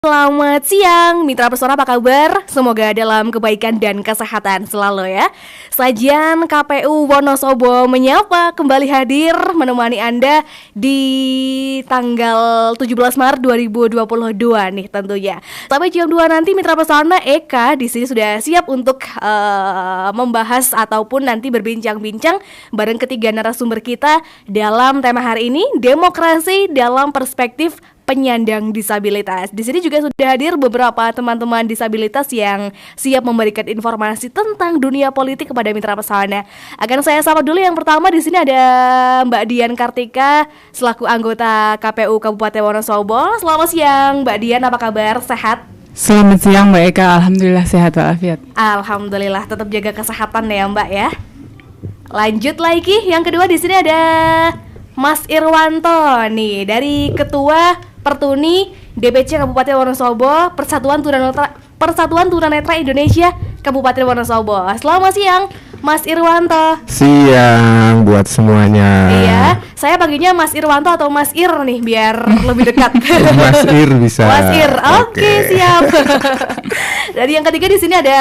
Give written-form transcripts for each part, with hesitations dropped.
Selamat siang, Mitra Pesona apa kabar? Semoga dalam kebaikan dan kesehatan selalu ya. Sajian KPU Wonosobo menyapa kembali hadir menemani Anda di tanggal 17 Maret 2022 nih tentunya. Sampai jam 2 nanti Mitra Pesona Eka di sini sudah siap untuk membahas ataupun nanti berbincang-bincang bareng ketiga narasumber kita dalam tema hari ini, demokrasi dalam perspektif penyandang disabilitas. Di sini juga sudah hadir beberapa teman-teman disabilitas yang siap memberikan informasi tentang dunia politik kepada Mitra Pesona. Akan saya sapa dulu yang pertama di sini ada Mbak Dian Kartika selaku anggota KPU Kabupaten Wonosobo. Selamat siang Mbak Dian, apa kabar? Sehat? Selamat siang Mbak Eka, alhamdulillah sehat walafiat. Alhamdulillah, tetap jaga kesehatan ya Mbak ya. Lanjut lagi, yang kedua di sini ada Mas Irwanto nih dari Ketua Pertuni DPC Kabupaten Wonosobo Persatuan Tunanetra Indonesia Kabupaten Wonosobo. Selamat siang Mas Irwanto. Siang buat semuanya. Iya, saya panggilnya Mas Irwanto atau Mas Ir nih biar lebih dekat. Mas Ir bisa. Mas Ir, oke, siap. Dari yang ketiga di sini ada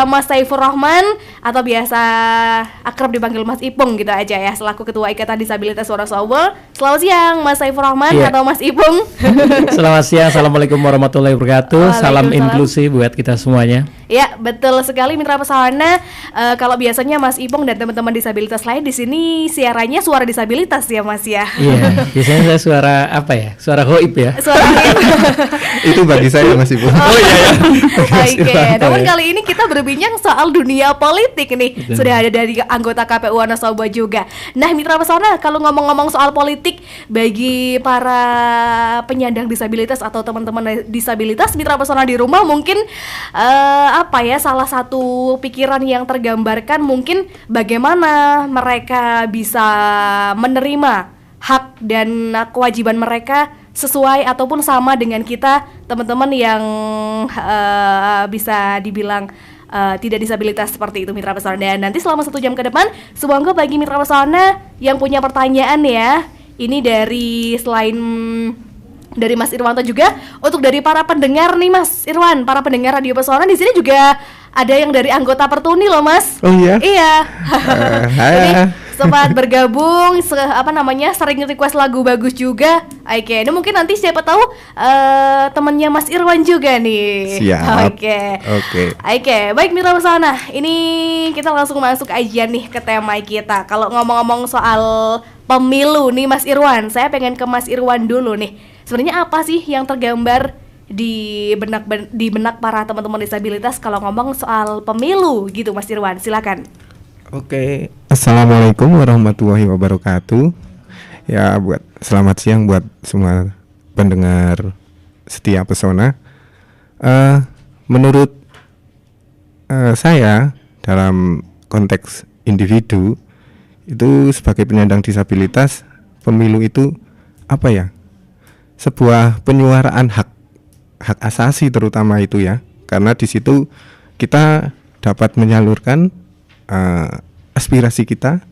Mas Saifur Rahman atau biasa akrab dipanggil Mas Ipung gitu aja ya, selaku Ketua Ikatan Disabilitas Wonosobo. Selamat siang Mas Saifur Rahman atau Mas Ipung. Selamat siang, assalamualaikum warahmatullahi wabarakatuh. Salam inklusi buat kita semuanya. Ya, betul sekali Mitra Pesona. Kalau biasanya Mas Ipong dan teman-teman disabilitas lain di sini siarannya suara disabilitas ya Mas ya. Iya, biasanya saya suara apa ya? Suara hoib ya. Suara hoib. Itu bagi saya Mas Ipong. Oh iya. Oke, namun kali ini kita berbincang soal dunia politik nih. Betul. Sudah ada dari anggota KPU Wonosobo juga. Nah, Mitra Pesona, kalau ngomong-ngomong soal politik bagi para penyandang disabilitas atau teman-teman disabilitas, Mitra Pesona di rumah mungkin salah satu pikiran yang tergambarkan mungkin bagaimana mereka bisa menerima hak dan kewajiban mereka sesuai ataupun sama dengan kita teman-teman yang bisa dibilang tidak disabilitas seperti itu Mitra Pesona. Dan nanti selama 1 jam ke depan semoga bagi Mitra Pesona yang punya pertanyaan ya, ini dari selain dari Mas Irwanto juga untuk dari para pendengar nih Mas Irwan, para pendengar Radio Pesona di sini juga ada yang dari anggota Pertuni loh Mas. Oh iya? Iya. Jadi sempat bergabung, sering request lagu bagus juga. Oke, ini mungkin nanti siapa tahu temannya Mas Irwan juga nih. Siap. Oke, baik Mitra Pesona. Ini kita langsung masuk aja nih ke tema kita. Kalau ngomong-ngomong soal pemilu nih Mas Irwan, saya pengen ke Mas Irwan dulu nih. Sebenarnya apa sih yang tergambar di benak para teman-teman disabilitas kalau ngomong soal pemilu gitu Mas Irwan, silakan. Oke. Assalamualaikum warahmatullahi wabarakatuh. Ya, selamat siang buat semua pendengar setia Pesona. Menurut saya dalam konteks individu itu sebagai penyandang disabilitas, pemilu itu apa ya? Sebuah penyuaraan hak asasi terutama itu ya, karena di situ kita dapat menyalurkan aspirasi kita,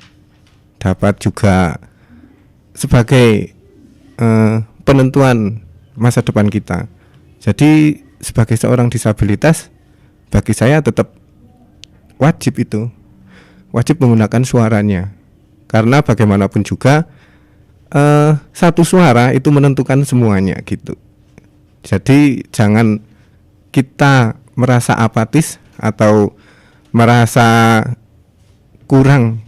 dapat juga sebagai penentuan masa depan kita. Jadi sebagai seorang disabilitas, bagi saya tetap wajib menggunakan suaranya, karena bagaimanapun juga satu suara itu menentukan semuanya gitu. Jadi jangan kita merasa apatis atau merasa kurang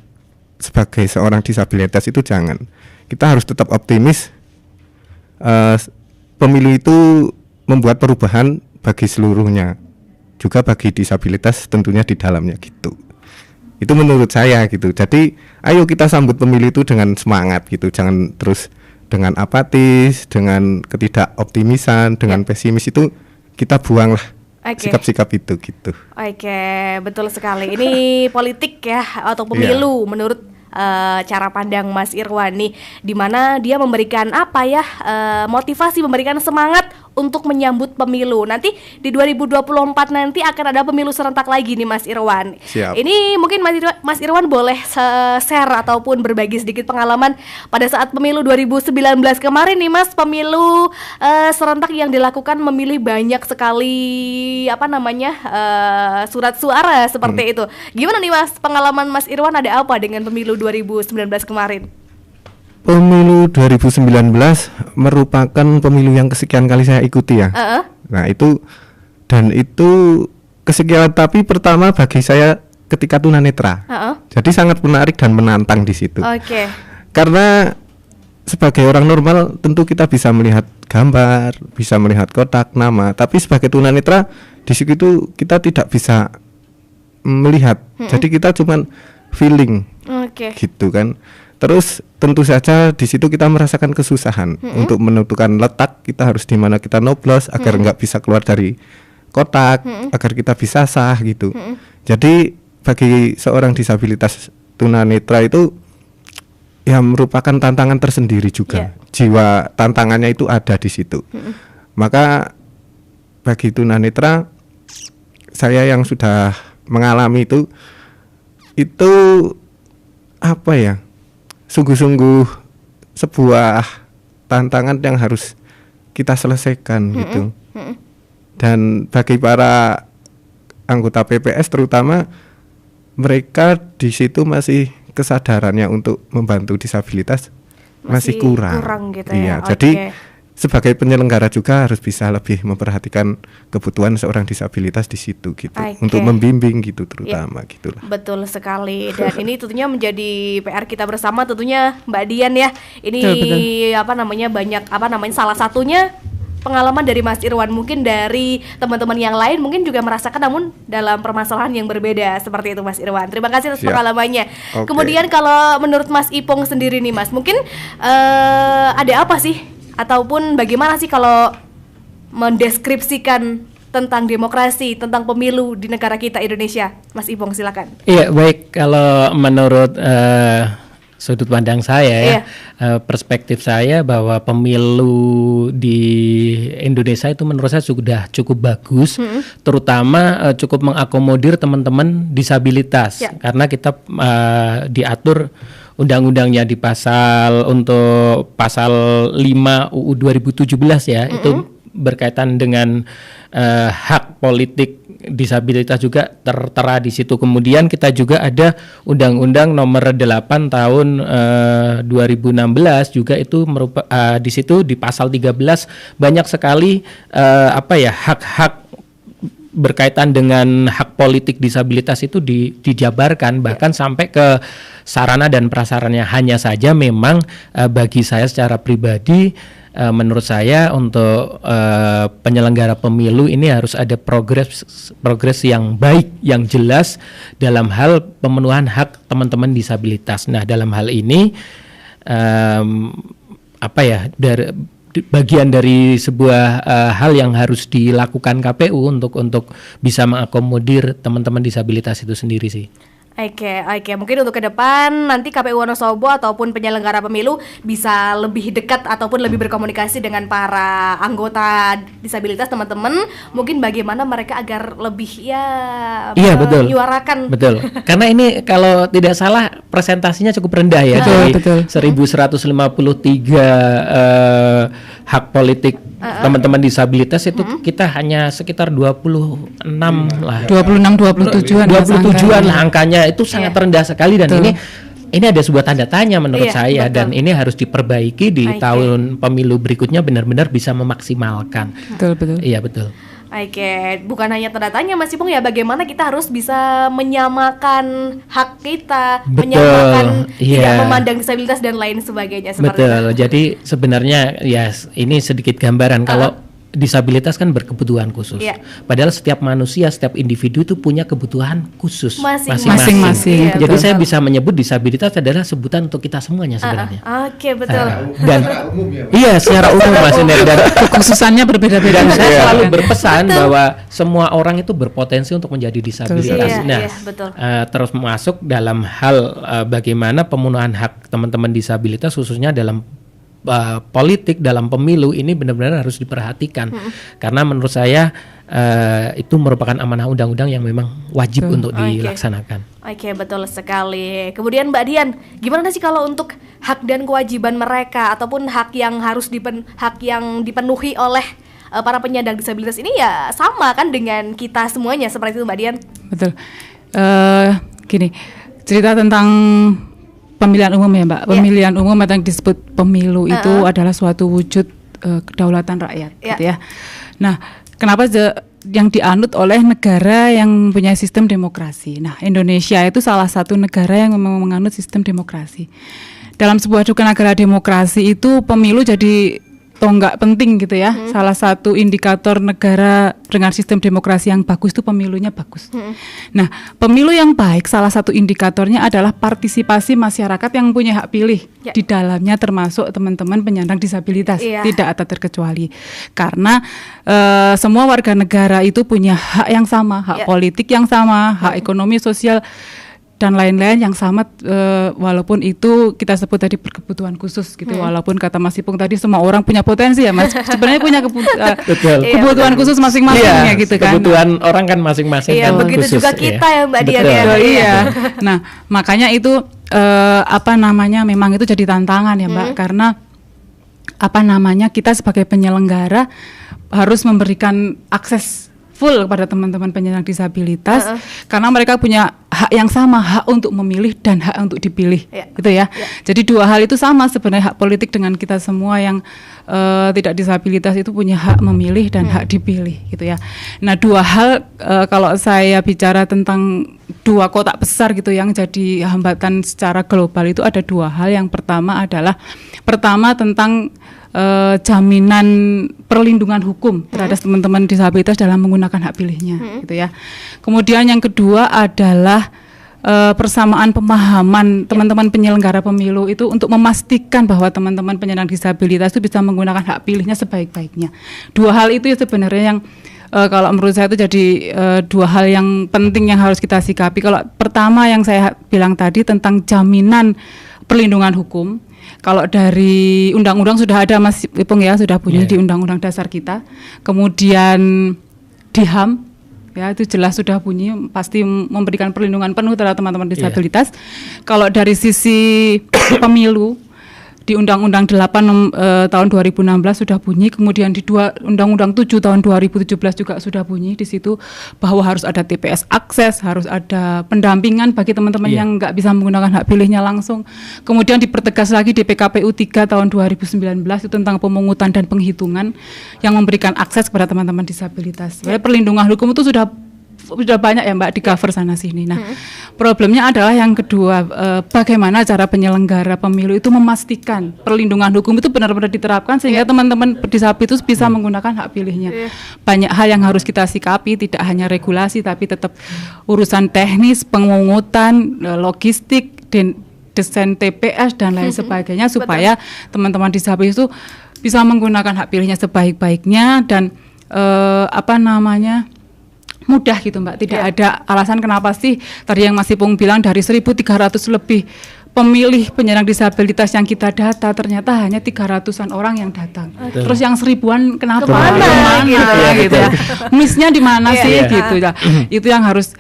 sebagai seorang disabilitas, itu jangan. Kita harus tetap optimis. Pemilu itu membuat perubahan bagi seluruhnya, juga bagi disabilitas tentunya di dalamnya gitu. Itu menurut saya gitu. Jadi ayo kita sambut pemilu itu dengan semangat gitu. Jangan terus dengan apatis, dengan ketidakoptimisan, dengan pesimis. Itu kita buanglah sikap-sikap itu gitu. Oke, betul sekali. Ini politik ya atau pemilu menurut cara pandang Mas Irwan nih, di mana dia memberikan motivasi, memberikan semangat untuk menyambut pemilu. Nanti di 2024 nanti akan ada pemilu serentak lagi nih Mas Irwan. Siap. Ini mungkin Mas Irwan boleh share ataupun berbagi sedikit pengalaman pada saat pemilu 2019 kemarin nih Mas, pemilu serentak yang dilakukan memilih banyak sekali surat suara seperti itu. Gimana nih Mas, pengalaman Mas Irwan ada apa dengan pemilu 2019 kemarin? Pemilu 2019 merupakan pemilu yang kesekian kali saya ikuti ya. Nah itu kesekian, tapi pertama bagi saya ketika tunanetra. Jadi sangat menarik dan menantang di situ. Oke. Karena sebagai orang normal tentu kita bisa melihat gambar, bisa melihat kotak nama, tapi sebagai tunanetra di situ kita tidak bisa melihat. Jadi kita cuman feeling. Gitu kan. Terus tentu saja di situ kita merasakan kesusahan untuk menentukan letak kita harus di mana kita nyoblos agar nggak bisa keluar dari kotak, agar kita bisa sah gitu. Jadi bagi seorang disabilitas tunanetra itu ya merupakan tantangan tersendiri juga. Jiwa tantangannya itu ada di situ. Maka bagi tunanetra, saya yang sudah mengalami itu apa ya? Sungguh-sungguh sebuah tantangan yang harus kita selesaikan gitu. Dan bagi para anggota PPS terutama, mereka di situ masih kesadarannya untuk membantu disabilitas masih kurang gitu iya, ya. Jadi sebagai penyelenggara juga harus bisa lebih memperhatikan kebutuhan seorang disabilitas di situ gitu, untuk membimbing gitu terutama gitulah. Betul sekali, dan ini tentunya menjadi PR kita bersama tentunya Mbak Dian ya. Ini banyak salah satunya pengalaman dari Mas Irwan, mungkin dari teman-teman yang lain mungkin juga merasakan namun dalam permasalahan yang berbeda seperti itu Mas Irwan. Terima kasih atas pengalamannya. Kemudian kalau menurut Mas Ipong sendiri nih Mas, mungkin ada apa sih ataupun bagaimana sih kalau mendeskripsikan tentang demokrasi, tentang pemilu di negara kita Indonesia? Mas Ipong silakan. Iya, baik, kalau menurut sudut pandang saya perspektif saya bahwa pemilu di Indonesia itu menurut saya sudah cukup bagus, terutama cukup mengakomodir teman-teman disabilitas, karena kita diatur undang-undangnya di pasal 5 UU 2017 ya, itu berkaitan dengan hak politik disabilitas juga tertera di situ. Kemudian kita juga ada Undang-Undang Nomor 8 Tahun 2016 juga itu di situ di pasal 13 banyak sekali hak-hak berkaitan dengan hak politik disabilitas itu dijabarkan bahkan sampai ke sarana dan prasarana. Hanya saja memang bagi saya secara pribadi, menurut saya untuk penyelenggara pemilu ini harus ada progres yang baik, yang jelas dalam hal pemenuhan hak teman-teman disabilitas. Nah, dalam hal ini bagian dari sebuah hal yang harus dilakukan KPU untuk bisa mengakomodir teman-teman disabilitas itu sendiri sih. Oke, mungkin untuk ke depan nanti KPU Wonosobo ataupun penyelenggara pemilu bisa lebih dekat ataupun lebih berkomunikasi dengan para anggota disabilitas teman-teman, mungkin bagaimana mereka agar lebih menyuarakan. Betul. Karena ini kalau tidak salah presentasinya cukup rendah ya, betul. 1153 hak politik teman-teman disabilitas itu kita hanya sekitar 26 lah. 27-an lah angkanya, itu sangat rendah sekali, dan ini ada sebuah tanda tanya menurut saya, dan ini harus diperbaiki di tahun pemilu berikutnya, benar-benar bisa memaksimalkan. Betul. Iya, betul. Oke, bukan hanya tanda tanya Mas Ipong ya, bagaimana kita harus bisa menyamakan hak kita, menyamakan tidak memandang disabilitas dan lain sebagainya. Betul. Jadi sebenarnya ya ini sedikit gambaran kalau disabilitas kan berkebutuhan khusus. Padahal setiap manusia, setiap individu itu punya kebutuhan khusus masing-masing. Jadi saya bisa menyebut disabilitas adalah sebutan untuk kita semuanya sebenarnya. Oke, betul. Dan secara umum Mas Iner, dan kekhususannya berbeda-beda. Dan saya selalu berpesan bahwa semua orang itu berpotensi untuk menjadi disabilitas. Terus masuk dalam hal bagaimana pemenuhan hak teman-teman disabilitas khususnya dalam politik dalam pemilu ini benar-benar harus diperhatikan karena menurut saya itu merupakan amanah undang-undang yang memang wajib untuk dilaksanakan. Oke, betul sekali. Kemudian Mbak Dian, gimana sih kalau untuk hak dan kewajiban mereka ataupun hak yang harus dipenuhi oleh para penyandang disabilitas ini ya sama kan dengan kita semuanya, seperti itu Mbak Dian? Betul. Gini, cerita tentang pemilihan umum ya Mbak. Pemilihan umum yang disebut pemilu itu adalah suatu wujud kedaulatan rakyat, gitu ya. Nah, kenapa yang dianut oleh negara yang punya sistem demokrasi. Nah, Indonesia itu salah satu negara yang memang menganut sistem demokrasi. Dalam sebuah negara demokrasi itu pemilu jadi tonggak penting gitu ya. Salah satu indikator negara dengan sistem demokrasi yang bagus itu pemilunya bagus. Nah, pemilu yang baik salah satu indikatornya adalah partisipasi masyarakat yang punya hak pilih. Di dalamnya termasuk teman-teman penyandang disabilitas, tidak ada terkecuali. Karena semua warga negara itu punya hak yang sama, hak politik yang sama, hak ekonomi, sosial dan lain-lain yang sama, walaupun itu kita sebut tadi berkebutuhan khusus gitu. Walaupun kata Mas Ipung tadi semua orang punya potensi ya Mas, sebenarnya punya kebutuhan khusus masing-masing ya gitu kan. Kebutuhan orang kan masing-masing. Iya, kan begitu khusus, juga kita ya Mbak Dian ya. Iya. Nah, makanya itu memang itu jadi tantangan ya Mbak, karena kita sebagai penyelenggara harus memberikan akses full kepada teman-teman penyandang disabilitas karena mereka punya hak yang sama, hak untuk memilih dan hak untuk dipilih, gitu ya. Jadi dua hal itu sama sebenarnya, hak politik dengan kita semua yang tidak disabilitas itu punya hak memilih dan hak dipilih, gitu ya. Nah, dua hal kalau saya bicara tentang dua kotak besar gitu yang jadi hambatan secara global itu ada dua hal. Yang pertama tentang jaminan perlindungan hukum terhadap teman-teman disabilitas dalam menggunakan hak pilihnya, gitu ya. Kemudian yang kedua adalah persamaan pemahaman teman-teman penyelenggara pemilu itu untuk memastikan bahwa teman-teman penyandang disabilitas itu bisa menggunakan hak pilihnya sebaik-baiknya. Dua hal itu ya sebenarnya yang kalau menurut saya itu jadi dua hal yang penting yang harus kita sikapi. Kalau pertama yang saya bilang tadi tentang jaminan perlindungan hukum. Kalau dari undang-undang sudah ada Mas Ipung ya, sudah bunyi di undang-undang dasar kita. Kemudian di HAM ya itu jelas sudah bunyi, pasti memberikan perlindungan penuh terhadap teman-teman disabilitas. Kalau dari sisi pemilu di Undang-Undang 8 tahun 2016 sudah bunyi, kemudian di Undang-Undang 7 tahun 2017 juga sudah bunyi di situ bahwa harus ada TPS akses, harus ada pendampingan bagi teman-teman yang nggak bisa menggunakan hak pilihnya langsung. Kemudian dipertegas lagi di PKPU 3 tahun 2019 itu tentang pemungutan dan penghitungan yang memberikan akses kepada teman-teman disabilitas. Perlindungan hukum itu sudah banyak ya Mbak di cover sana sini. Nah, problemnya adalah yang kedua, bagaimana cara penyelenggara pemilu itu memastikan perlindungan hukum itu benar-benar diterapkan sehingga teman-teman disabilitas bisa menggunakan hak pilihnya. Banyak hal yang harus kita sikapi, tidak hanya regulasi tapi tetap urusan teknis, pemungutan, logistik, desain TPS dan lain sebagainya supaya teman-teman disabilitas itu bisa menggunakan hak pilihnya sebaik-baiknya dan mudah gitu Mbak, tidak ada alasan kenapa sih tadi yang Mas Ipung bilang dari 1.300 lebih pemilih penyandang disabilitas yang kita data ternyata hanya 300-an orang yang datang. Terus yang 1000-an kenapa? Kemana gitu ya. Miss-nya di mana sih gitu ya. Itu yang harus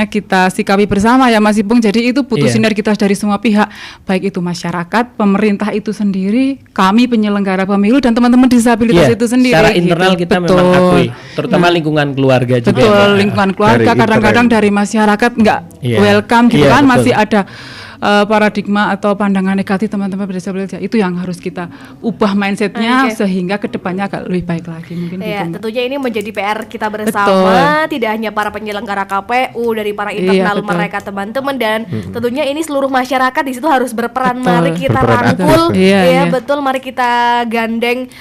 kita sikapi bersama ya Mas Ipung. Jadi itu butuh sinergitas dari semua pihak, baik itu masyarakat, pemerintah itu sendiri, kami penyelenggara pemilu dan teman-teman disabilitas itu sendiri. Secara internal kita memang akui, terutama lingkungan keluarga juga. Betul, lingkungan keluarga kadang-kadang dari masyarakat nggak welcome gitu kan, masih ada paradigma atau pandangan negatif teman-teman berdisabilitas. Itu yang harus kita ubah mindsetnya sehingga kedepannya agak lebih baik lagi mungkin. Tentunya ini menjadi PR kita bersama, tidak hanya para penyelenggara KPU, dari para internal mereka teman-teman dan tentunya ini seluruh masyarakat di situ harus berperan. Mari kita rangkul, betul. Mari kita gandeng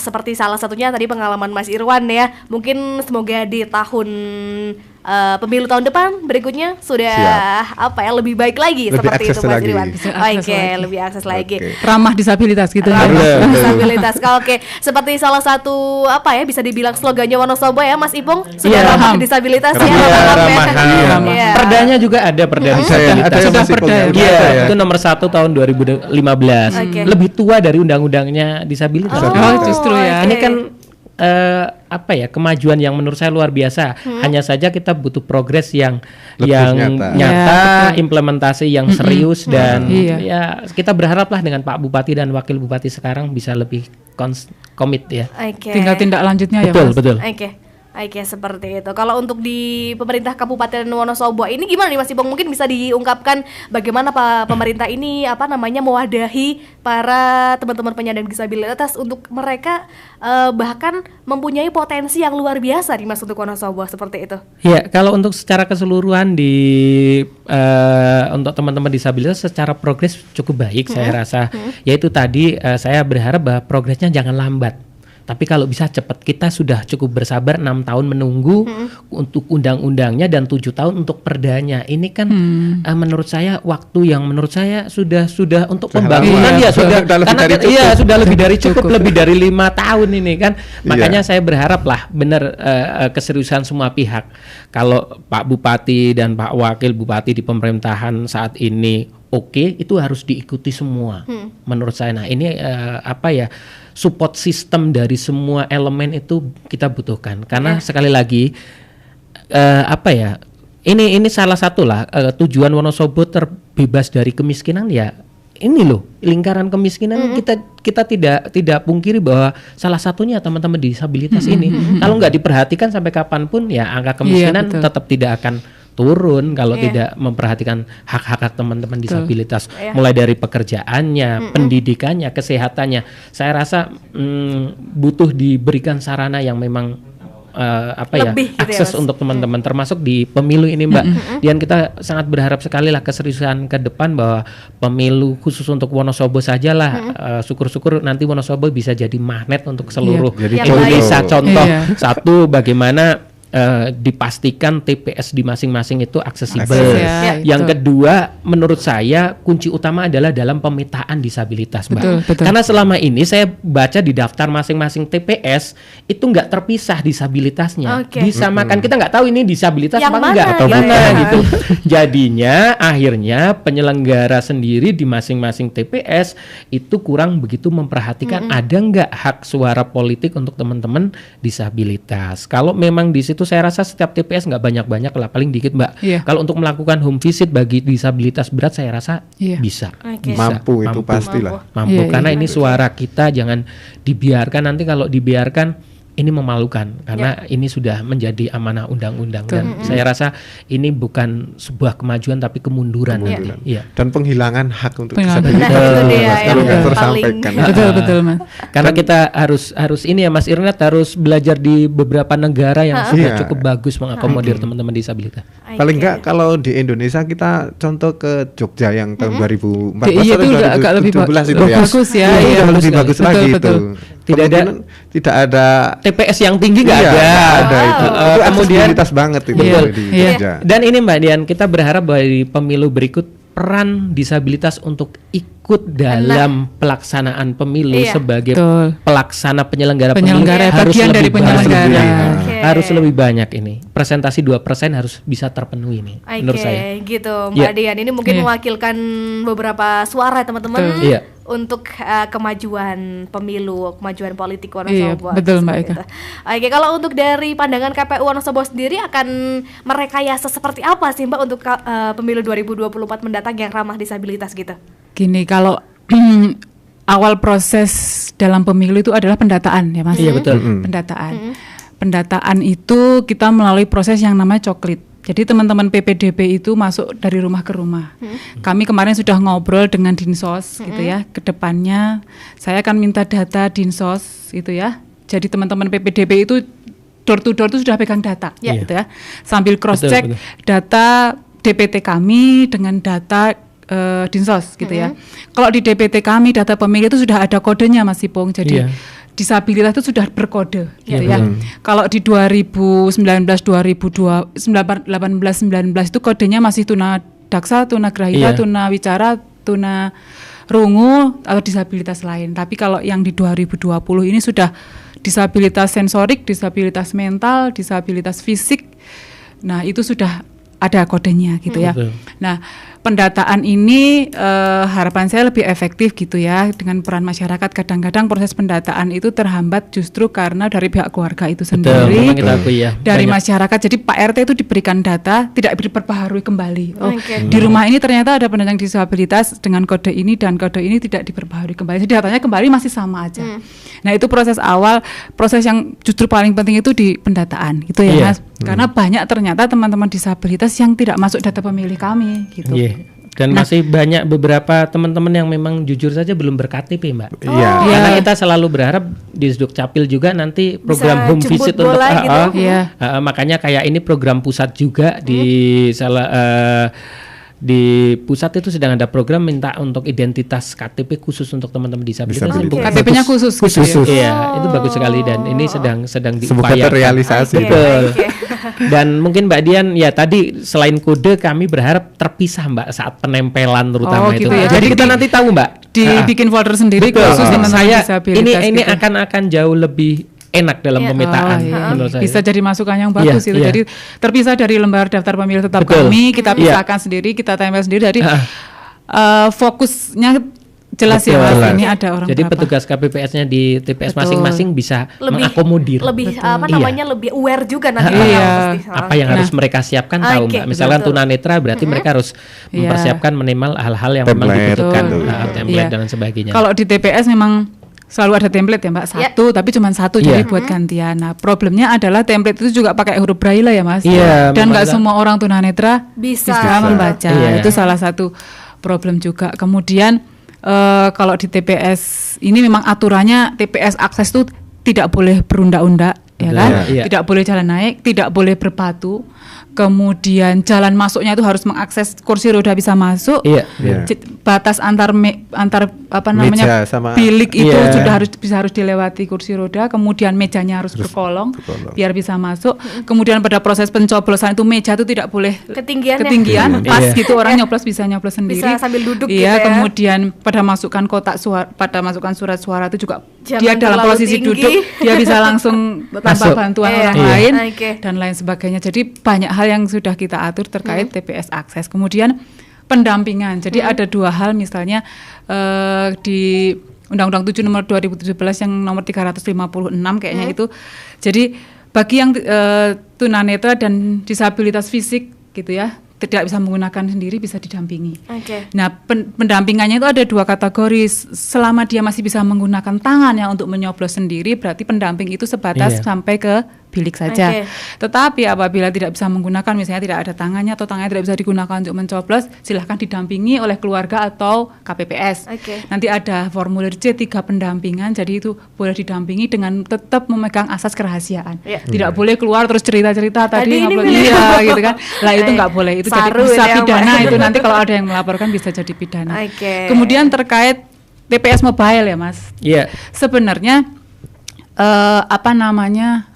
seperti salah satunya tadi pengalaman Mas Irwan ya. Mungkin semoga di tahun pemilu tahun depan berikutnya sudah lebih baik lagi Lebih seperti itu akses Mas lagi. Irwan. Bisa akses Oke, lagi. lebih akses lagi. Oke. Ramah disabilitas gitu ya. Ramah disabilitas. Oke, seperti salah satu bisa dibilang slogannya Wonosobo ya Mas Ipung, sudah Iya. ramah disabilitas ya. Ramah, Ramah ramah, ya. ramah. Iya. Perdanya juga ada perda Bisa ya, ada disabilitas. yang Sudah masih perda punya. ya? Udah Iya, ada ya. itu nomor 1 tahun 2015. Oke. Lebih tua dari undang-undangnya disabilitas. Oh, justru ya. Ini kan kemajuan yang menurut saya luar biasa. Hanya saja kita butuh progres yang Lebih nyata, nyata. Ya, implementasi yang serius dan Iya. ya kita berharaplah dengan Pak Bupati dan Wakil Bupati sekarang bisa lebih komit ya. Oke. Tinggal tindak lanjutnya ya Betul, Mas. betul. Oke, seperti itu. Kalau untuk di pemerintah Kabupaten Wonosobo ini gimana nih Mas Ipong? Mungkin bisa diungkapkan bagaimana pemerintah ini mewadahi para teman-teman penyandang disabilitas untuk mereka bahkan mempunyai potensi yang luar biasa nih Mas untuk Wonosobo seperti itu. Ya, kalau untuk secara keseluruhan untuk teman-teman disabilitas secara progres cukup baik saya rasa. Yaitu tadi saya berharap bahwa progresnya jangan lambat. Tapi kalau bisa cepat, kita sudah cukup bersabar 6 tahun menunggu untuk undang-undangnya dan 7 tahun untuk perdanya. Ini kan menurut saya waktu yang menurut saya sudah untuk Sudah pembangunan lama. ya sudah Sudah lebih dari cukup. iya sudah lebih dari cukup, lebih dari 5 tahun ini kan. Makanya Iya. saya berharap lah benar keseriusan semua pihak. Kalau Pak Bupati dan Pak Wakil Bupati di pemerintahan saat ini itu harus diikuti semua. Menurut saya, nah ini support system dari semua elemen itu kita butuhkan. Karena sekali lagi ini salah satu lah tujuan Wonosobo terbebas dari kemiskinan ya. Ini loh lingkaran kemiskinan kita tidak pungkiri bahwa salah satunya teman-teman disabilitas ini. Kalau nggak diperhatikan sampai kapanpun ya angka kemiskinan betul. tetap tidak akan turun kalau tidak memperhatikan hak-hak teman-teman disabilitas, mulai dari pekerjaannya, pendidikannya, kesehatannya. Saya rasa butuh diberikan sarana yang memang Lebih gitu ya, akses Mas. untuk teman-teman, termasuk di pemilu ini Mbak. Dan kita sangat berharap sekali lah keseriusan ke depan bahwa pemilu khusus untuk Wonosobo sajalah. Syukur-syukur nanti Wonosobo bisa jadi magnet untuk seluruh Jadi Indonesia. contoh. Contoh Iya. satu, bagaimana dipastikan TPS di masing-masing itu aksesibel. Akses, ya, Yang itu. kedua, menurut saya kunci utama adalah dalam pemetaan disabilitas, Mbak. Betul. Karena selama ini saya baca di daftar masing-masing TPS itu nggak terpisah disabilitasnya, Oke. disamakan. Kita nggak tahu ini disabilitas Yang apa mana enggak atau gitu mana ya. gitu. Jadinya akhirnya penyelenggara sendiri di masing-masing TPS itu kurang begitu memperhatikan ada nggak hak suara politik untuk teman-teman disabilitas. Kalau memang di situ saya rasa setiap TPS nggak banyak-banyak lah, paling dikit Mbak. Iya. Kalau untuk melakukan home visit bagi disabilitas berat saya rasa Iya. bisa. Oke. Bisa. Mampu itu pastilah. Mampu Iya, karena iya. ini suara kita jangan dibiarkan, nanti kalau dibiarkan ini memalukan karena ini sudah menjadi amanah undang-undang dan saya rasa ini bukan sebuah kemajuan tapi kemunduran nanti. Iya. Dan penghilangan hak untuk Penghilangan. disabilitas. Nah, itu dia Mas, yang kalau nggak paling- tersampaikan. Betul Mas. Karena kita harus ini ya Mas Irnat harus belajar di beberapa negara yang sudah Iya. cukup bagus mengakomodir teman-teman disabilitas. Paling enggak kalau di Indonesia kita contoh ke Jogja yang tahun 2014 Iya, atau itu agak lebih 2017 itu ya. bagus ya, Itu iya, udah bagus lebih sekali. bagus Betul, lagi betul. itu. Tidak ada- Kemungkinan tidak ada TPS yang tinggi nggak iya, ada. nggak ada itu. Kemudian Itu aksesibilitas banget itu Iya, di iya. Jogja. dan ini Mbak Dian, kita berharap bahwa di pemilu berikut peran disabilitas untuk ikut dalam pelaksanaan pemilu Iya. sebagai Betul. pelaksana penyelenggara Penyelenggara, pemilu bagian dari banyak. penyelenggara. Oke. Harus lebih banyak ini. Presentasi 2% harus bisa terpenuhi ini menurut saya. Gitu Mbak Iya. Dian. Ini mungkin Iya. mewakilkan beberapa suara teman-teman Betul. Iya. untuk kemajuan pemilu, kemajuan politik Iya, Wonosobo. betul, Mbak Seperti Eka. itu. Oke, kalau untuk dari pandangan KPU Wonosobo sendiri akan merekayasa seperti apa sih Mbak untuk pemilu 2024 mendatang yang ramah disabilitas gitu? Gini, kalau awal proses dalam pemilu itu adalah pendataan ya Mas. Iya, betul. Pendataan. Pendataan itu kita melalui proses yang namanya coklit. Jadi teman-teman PPDB itu masuk dari rumah ke rumah. Kami kemarin sudah ngobrol dengan Dinsos gitu ya. Kedepannya saya akan minta data Dinsos gitu ya. Jadi teman-teman PPDB itu door to door itu sudah pegang data gitu ya. Sambil cross check Betul. data DPT kami dengan data Dinsos gitu ya. Kalau di DPT kami data pemilih itu sudah ada kodenya Mas Ipung. Jadi Iya. disabilitas itu sudah berkode gitu ya. Kalau di 2019 itu kodenya masih tuna daksa, tuna grahita, tuna wicara, tuna rungu atau disabilitas lain. Tapi kalau yang di 2020 ini sudah disabilitas sensorik, disabilitas mental, disabilitas fisik. Nah, itu sudah ada kodenya gitu ya. Nah, pendataan ini harapan saya lebih efektif gitu ya dengan peran masyarakat. Kadang-kadang proses pendataan itu terhambat justru karena dari pihak keluarga itu sendiri, dari masyarakat. Jadi Pak RT itu diberikan data tidak diperbaharui kembali. Di rumah ini ternyata ada penyandang disabilitas dengan kode ini dan kode ini tidak diperbaharui kembali. Jadi datanya kembali masih sama aja. Nah, itu proses awal, proses yang justru paling penting itu di pendataan gitu ya Mas. Karena banyak ternyata teman-teman disabilitas yang tidak masuk data pemilih kami gitu. Dan masih banyak beberapa teman-teman yang memang jujur saja belum ber-KTP, Mbak. Karena kita selalu berharap di Sdukcapil juga nanti program home visit untuk gitu. Makanya kayak ini program pusat juga di di pusat itu sedang ada program minta untuk identitas KTP khusus untuk teman-teman disabilitas. KTP-nya khusus. Iya, itu bagus sekali dan ini sedang diupayakan. Semoga terrealisasi. Betul. Dan mungkin Mbak Dian ya tadi selain kode kami berharap terpisah Mbak saat penempelan terutama itu. Ya. Jadi kita nanti tahu Mbak dibikin folder sendiri khusus teman-teman disabilitas. Ini akan jauh lebih enak dalam pemetaan menurut saya. Bisa jadi masukan yang bagus itu. Jadi terpisah dari lembar daftar pemilih tetap kami, kita pisahkan sendiri, kita tempel sendiri. Jadi fokusnya jelas ya Mas, ini ada orang jadi berapa. Petugas KPPS-nya di TPS masing-masing bisa mengakomodir. Lebih lebih aware juga nanti apa yang harus mereka siapkan tahu Mbak. Misalkan tunanetra berarti mereka harus mempersiapkan minimal hal-hal yang memang dibutuhkan, template dan sebagainya. Kalau di TPS memang selalu ada template ya Mbak, satu tapi cuma satu jadi buat gantian. Nah problemnya adalah template itu juga pakai huruf braille ya Mas, dan nggak semua orang tunanetra bisa membaca. Itu salah satu problem juga. Kemudian kalau di TPS ini memang aturannya TPS akses itu tidak boleh berundak-undak ya kan, tidak boleh jalan naik, tidak boleh berbatu. Kemudian jalan masuknya itu harus mengakses kursi roda bisa masuk. Batas antar meja sama bilik itu sudah harus dilewati kursi roda. Kemudian mejanya harus berkolong biar bisa masuk. Kemudian pada proses pencoblosan itu meja itu tidak boleh ketinggian pas gitu, orang nyoblos bisa nyoblos sendiri. Bisa sambil duduk gitu ya. Kemudian pada masukkan kotak suara, pada masukkan surat suara itu juga dia dalam posisi duduk, dia bisa langsung tanpa bantuan orang lain dan lain sebagainya. Jadi banyak hal yang sudah kita atur terkait TPS akses. Kemudian pendampingan. Jadi ada dua hal misalnya di Undang-Undang 7 nomor 2017 yang nomor 356 kayaknya itu. Jadi bagi yang tunanetra dan disabilitas fisik gitu ya, tidak bisa menggunakan sendiri bisa didampingi. Nah, pendampingannya itu ada dua kategori. Selama dia masih bisa menggunakan tangannya untuk menyoblos sendiri, berarti pendamping itu sebatas sampai ke bilik saja. Tetapi apabila tidak bisa menggunakan, misalnya tidak ada tangannya atau tangannya tidak bisa digunakan untuk mencoblos, silahkan didampingi oleh keluarga atau KPPS. Nanti ada formulir C3 pendampingan, jadi itu boleh didampingi dengan tetap memegang asas kerahasiaan. Tidak boleh keluar terus cerita-cerita tadi gitu kan. Lah itu nggak boleh, itu jadi bisa pidana itu nanti kalau ada yang melaporkan bisa jadi pidana. Kemudian terkait TPS mobile ya Mas. Sebenarnya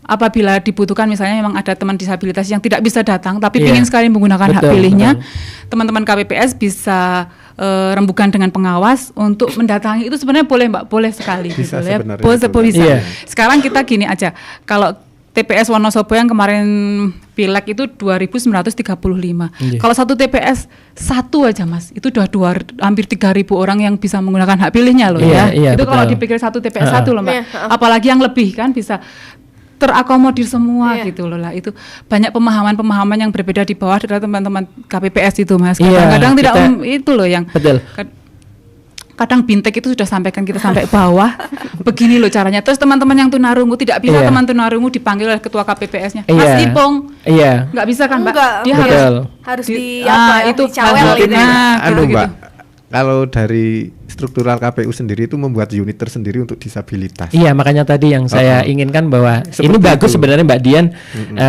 apabila dibutuhkan misalnya memang ada teman disabilitas yang tidak bisa datang tapi ingin sekali menggunakan hak pilihnya, teman-teman KPPS bisa rembukan dengan pengawas untuk mendatangi. Itu sebenarnya boleh Mbak, boleh sekali bisa gitu ya. Bisa. Sekarang kita gini aja, kalau TPS Wonosobo yang kemarin Pileg itu 2.935. Kalau satu TPS satu aja Mas, itu udah hampir 3.000 orang yang bisa menggunakan hak pilihnya loh itu betul. Kalau dipikir satu TPS satu loh Mbak. Apalagi yang lebih kan bisa terakomodir semua gitu loh lah. Itu banyak pemahaman yang berbeda di bawah dari teman-teman KPPS itu Mas. Kadang-kadang tidak itu loh yang kadang bintek itu sudah sampaikan kita sampai bawah. Begini loh caranya. Terus teman-teman yang tunarungu tidak bisa teman tunarungu dipanggil oleh ketua KPPS-nya. Mas Ipong. Nggak bisa kan Mbak? Dia harus dicawel gitu. Mbak, kalau dari struktural KPU sendiri itu membuat unit tersendiri untuk disabilitas. Iya, makanya tadi yang saya inginkan bahwa Seperti ini bagus itu. sebenarnya Mbak Dian.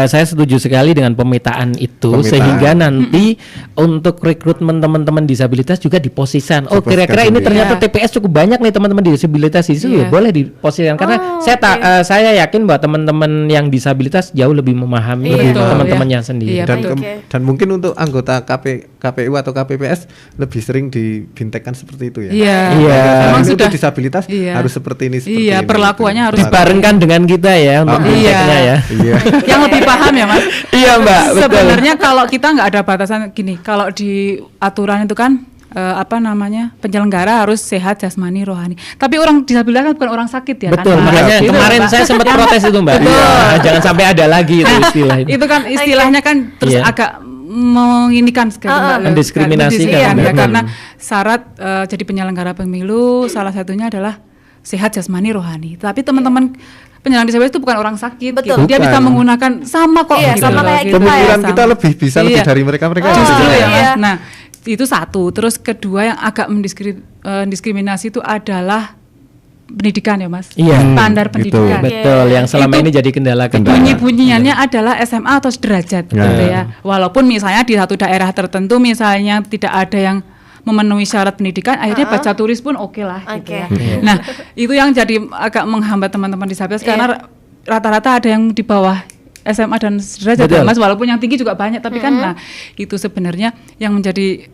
Saya setuju sekali dengan pemetaan itu, sehingga nanti untuk rekrutmen teman-teman disabilitas juga diposisikan. Oh, Diposisikan kira-kira ini sendiri. ternyata Iya. TPS cukup banyak nih teman-teman disabilitas itu ya boleh diposisikan karena saya yakin bahwa teman-teman yang disabilitas jauh lebih memahami Betul, teman-temannya ya. sendiri. Iya, Dan mungkin untuk anggota KPU atau KPPS lebih sering dibintekkan seperti itu ya. Iya. Iya. Memang Ini sudah untuk disabilitas Iya. harus seperti ini seperti Iya, ini, perlakuannya gitu. harus Dibarengkan dengan kita ya untuk Iya. binteknya ya. Iya. yang lebih paham ya Mas. Iya Mbak, betul. Sebenarnya kalau kita nggak ada batasan gini, kalau di aturan itu kan penyelenggara harus sehat jasmani rohani. Tapi orang disabilitas kan bukan orang sakit ya Betul, kan? makanya Gitu, kemarin Mbak. saya sempat protes itu Mbak. Iya, jangan sampai ada lagi itu istilah itu. Itu kan istilahnya kan terus Iya. agak menginikan sekali Mbak. Mendiskriminasi kan. Iya, karena syarat jadi penyelenggara pemilu salah satunya adalah sehat jasmani rohani. Tapi teman-teman penyandang disabilitas itu bukan orang sakit. Betul. Gitu. Dia Bukan. bisa menggunakan sama kok. Iya, gitu sama loh, kayak gitu. kita Pemikiran ya, kita sama. lebih bisa lebih Iya. dari mereka-mereka. Justru iya. ya Mas. Iya. Nah, itu satu. Terus kedua yang agak mendiskriminasi itu adalah pendidikan ya Mas. Iya. Standar Gitu. pendidikan. Betul, yang selama Itu ini jadi kendala kita. Bunyi-bunyiannya adalah SMA atau sederajat gitu ya. Walaupun misalnya di satu daerah tertentu misalnya tidak ada yang memenuhi syarat pendidikan, akhirnya baca tulis pun oke lah gitu ya. Nah, itu yang jadi agak menghambat teman-teman disabilitas karena rata-rata ada yang di bawah SMA dan sederajat ya, Betul. Mas, walaupun yang tinggi juga banyak, tapi kan nah itu sebenarnya yang menjadi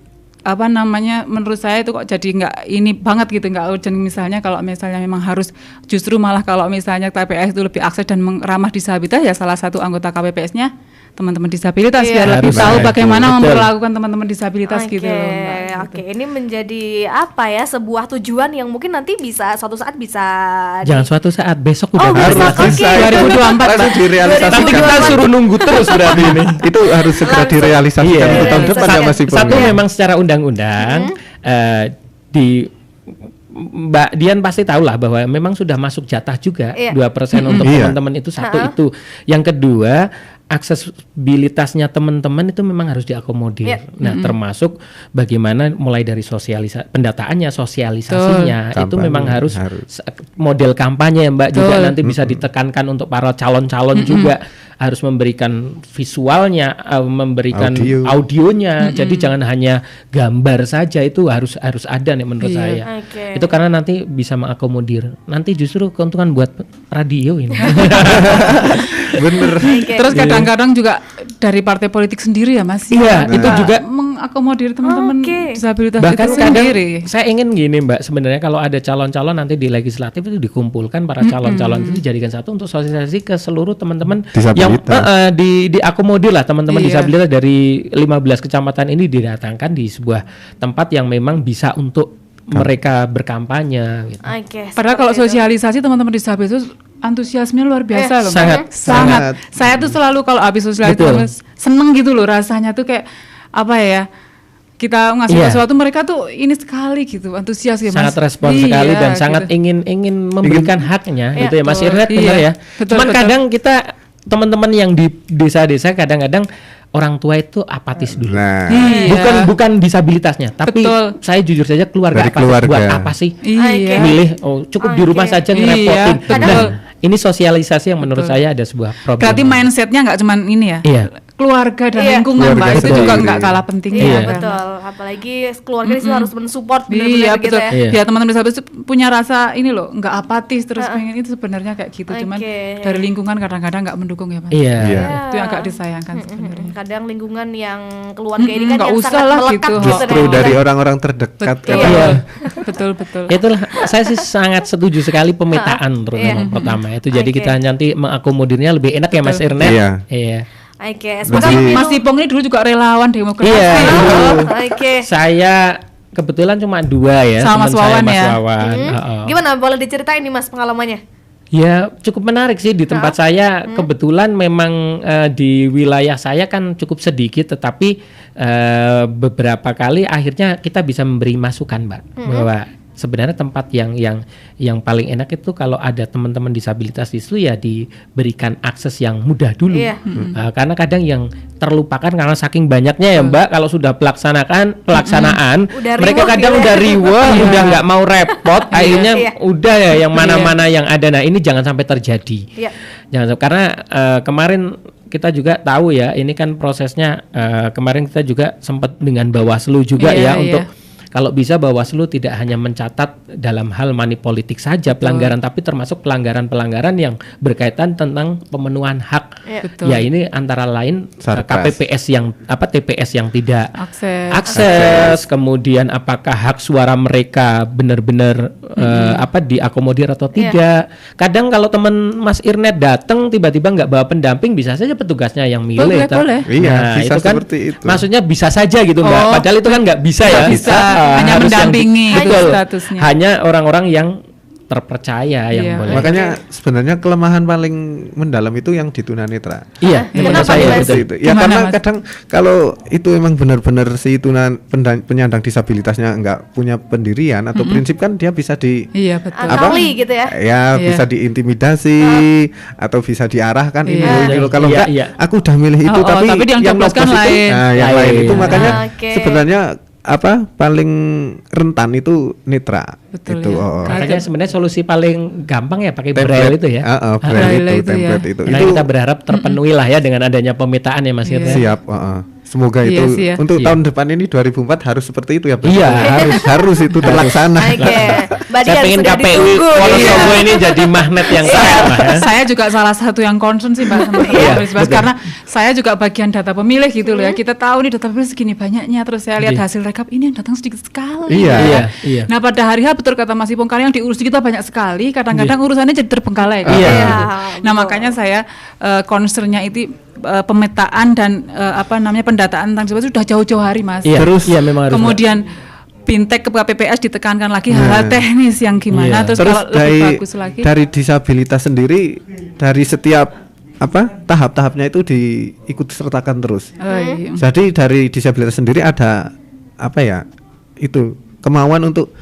menurut saya itu kok jadi nggak ini banget gitu, nggak urgent. Misalnya kalau misalnya memang harus justru malah kalau misalnya KPPS itu lebih akses dan ramah disabilitas ya salah satu anggota KPPS-nya teman-teman disabilitas biar lebih Harus. tahu Nah, bagaimana itu. memperlakukan teman-teman disabilitas gitu loh, Mbak, gitu. Oke, ini menjadi sebuah tujuan yang mungkin nanti bisa suatu saat bisa Jangan suatu saat, besok Oh, udah besok, harus. oke. 2024 Langsung direalisasikan. Tapi kita suruh nunggu terus berarti ini. Itu harus segera Langsung. direalisasikan Iya. untuk tahun depan ya Mas Ipong. Satu memang secara undang-undang di Mbak Dian pasti tahu lah bahwa memang sudah masuk jatah juga Iya. 2% untuk Iya. teman-teman itu satu itu. Yang kedua, aksesibilitasnya teman-teman itu memang harus diakomodir. Iya. Nah, termasuk bagaimana mulai dari pendataannya, sosialisasinya itu Kampanye memang harus harus. model kampanye Mbak juga Betul. nanti bisa ditekankan untuk para calon-calon juga harus memberikan visualnya, memberikan audionya. Jadi jangan hanya gambar saja, itu harus ada nih menurut saya. Oke. Itu karena nanti bisa mengakomodir. Nanti justru keuntungan buat radio ini. Bener. Terus kadang-kadang juga dari partai politik sendiri ya Mas. Iya, itu juga mengakomodir teman-teman Oke. disabilitas bahkan itu kadang sendiri. saya ingin gini Mbak, sebenarnya kalau ada calon-calon nanti di legislatif itu dikumpulkan para calon-calon itu dijadikan satu untuk sosialisasi ke seluruh teman-teman yang diakomodir lah teman-teman Iya. disabilitas dari 15 kecamatan ini didatangkan di sebuah tempat yang memang bisa untuk mereka berkampanye gitu. Oke. Padahal kalau seperti itu. sosialisasi teman-teman disabilitas itu antusiasmenya luar biasa loh. sangat, sangat. Saya tuh selalu kalau habis sosialisasi seneng gitu loh rasanya tuh kayak apa ya? Kita ngasih Iya. sesuatu mereka tuh ini sekali gitu, antusias ya Mas. Sangat respon sekali dan sangat ingin memberikan haknya Iya, gitu ya Mas betul. Irhat, benar Iya, ya. betul, Cuman betul. kadang kita teman-teman yang di desa-desa kadang-kadang orang tua itu apatis dulu. Nah, Iya. Bukan disabilitasnya, tapi Betul. saya jujur saja keluarga Dari apatis. keluarga. Buat apa sih? Iya. Milih cukup di rumah Oke. saja Iya, ngerepotin. betul. Nah, ini sosialisasi yang menurut saya ada sebuah problem. Berarti mindsetnya nggak cuman ini ya. Iya. Keluarga dan Iya. lingkungan Keluarga Mbak itu sendiri. juga nggak kalah pentingnya. Iya, kan. betul. Apalagi keluarga di situ harus mensupport benar-benar Iya gitu betul. ya. Iya. Ya teman-teman disabilitas itu punya rasa ini loh, nggak apatis terus pengen itu sebenarnya kayak gitu. Cuman Oke. dari lingkungan kadang-kadang nggak mendukung ya Mas. Iya. Iya. Itu yang agak disayangkan sebenarnya. Kadang lingkungan yang keluarga ini kan nggak yang usah sangat lah melekat gitu. gitu. justru nah. dari orang-orang terdekat Betul. Iya. betul betul. Itulah saya sih sangat setuju sekali pemetaan terutama pertama itu. Jadi Oke. kita nanti mengakomodirnya lebih enak ya Mas Irnet. Iya. Iya. Oke, Jadi- Mas Ipong ini dulu juga relawan demokrasi. Iya. Oh, oke. Saya kebetulan cuma 2 ya, Sama Mas teman saya, Wawan Mas ya. Wawan. Heeh. Gimana boleh diceritain nih Mas pengalamannya? Ya cukup menarik sih di tempat saya. Kebetulan memang di wilayah saya kan cukup sedikit, tetapi beberapa kali akhirnya kita bisa memberi masukan Mbak, bahwa sebenarnya tempat yang paling enak itu kalau ada teman-teman disabilitas di situ ya diberikan akses yang mudah dulu. Karena kadang yang terlupakan karena saking banyaknya ya Mbak, kalau sudah pelaksanaan mereka kadang udah riweh, udah nggak mau repot, akhirnya udah ya yang mana-mana yang ada. Nah ini jangan sampai terjadi. Jangan, karena kemarin kita juga tahu ya, ini kan prosesnya kemarin kita juga sempat dengan Bawaslu juga untuk kalau bisa Bawaslu tidak hanya mencatat dalam hal money politik saja pelanggaran, tapi termasuk pelanggaran-pelanggaran yang berkaitan tentang pemenuhan hak. Ya ini antara lain KPPS yang TPS yang tidak akses, kemudian apakah hak suara mereka benar-benar diakomodir atau tidak. Kadang kalau teman Mas Irnet datang tiba-tiba nggak bawa pendamping, bisa saja petugasnya yang milih. Boleh. Iya, bisa itu kan seperti itu. Maksudnya bisa saja gitu Mbak. Padahal itu kan nggak bisa ya. Bisa. Hanya mendampingi betul. Statusnya. Hanya orang-orang yang terpercaya yang boleh. Makanya sebenarnya kelemahan paling mendalam itu yang di tunanetra. Iya, menurut saya itu. Ya karena kadang kalau itu memang benar-benar si penyandang disabilitasnya nggak punya pendirian atau prinsip, kan dia bisa akali gitu ya. Ya bisa diintimidasi atau bisa diarahkan kalau enggak aku udah milih itu tapi yang mencoblos lain. Yang lain itu makanya sebenarnya paling rentan itu netra. Betul, itu. Makanya sebenarnya solusi paling gampang ya pakai braille itu ya. Braille itu template itu. Nah, kita berharap terpenuhi lah ya dengan adanya pemetaan ya Mas Irna. Siap. Semoga itu untuk tahun depan ini 2004 harus seperti itu ya. Iya, harus itu terlaksana. Saya pengen KPU Wonosobo ini jadi magnet yang Saya juga salah satu yang concern sih Mbak sama karena saya juga bagian data pemilih gitu loh ya. Kita tahu nih data pemilih segini banyaknya, terus saya lihat hasil rekap ini yang datang sedikit sekali. Iya. Nah pada hari H betul kata Mas Ipong, karena yang diurus kita banyak sekali, kadang-kadang urusannya jadi terbengkalai. Nah makanya saya concernnya itu pemetaan dan pendataan tentang disabilitas sudah jauh-jauh hari Mas. Terus memang harus. Kemudian Fintech ke KPPS ditekankan lagi hal-hal teknis yang gimana terus kalau lebih bagus lagi. Dari disabilitas sendiri, dari setiap tahap-tahapnya itu diikut sertakan terus. Jadi dari disabilitas sendiri ada itu kemauan untuk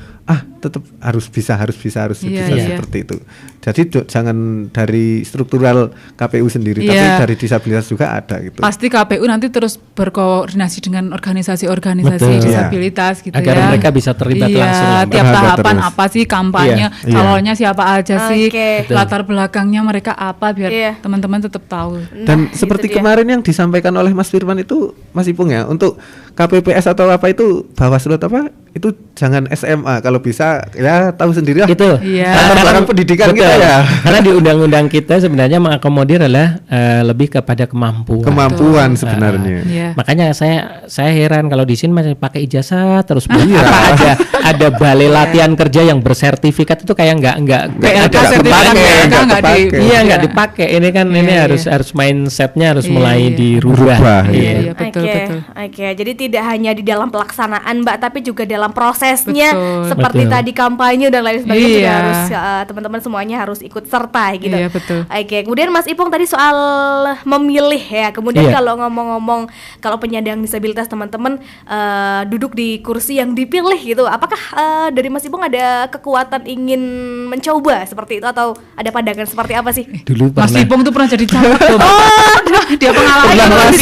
tetap harus bisa seperti itu. Jadi jangan dari struktural KPU sendiri, tapi dari disabilitas juga ada gitu. Pasti KPU nanti terus berkoordinasi dengan organisasi-organisasi disabilitas gitu agar mereka bisa terlibat langsung. Tiap tahapan apa sih kampanye, calonnya siapa aja sih, latar belakangnya mereka apa biar teman-teman tetap tahu. Dan seperti kemarin yang disampaikan oleh Mas Firman itu Mas Ipung ya, untuk KPPS atau apa itu Bawaslu itu jangan SMA, kalau bisa ya tahu sendiri lah itu latar belakang pendidikan kita ya. Karena di undang-undang kita sebenarnya mengakomodir adalah lebih kepada kemampuan sebenarnya. Makanya saya heran kalau di sini masih pakai ijazah terus ada balai latihan kerja yang bersertifikat itu kayak nggak dipakai. Ini kan ini harus mindsetnya harus mulai dirubah. Betul. Jadi tidak hanya di dalam pelaksanaan Mbak, tapi juga dalam prosesnya seperti tadi kampanye dan lain sebagainya juga harus teman-teman semuanya harus ikut serta gitu. Kemudian Mas Ipong tadi soal memilih ya. Kemudian kalau ngomong-ngomong kalau penyandang disabilitas teman-teman duduk di kursi yang dipilih gitu, apakah dari Mas Ipong ada kekuatan ingin mencoba seperti itu atau ada pandangan seperti apa sih? Dulu Mas Ipong tuh pernah jadi caleg tuh. Dia pengalaman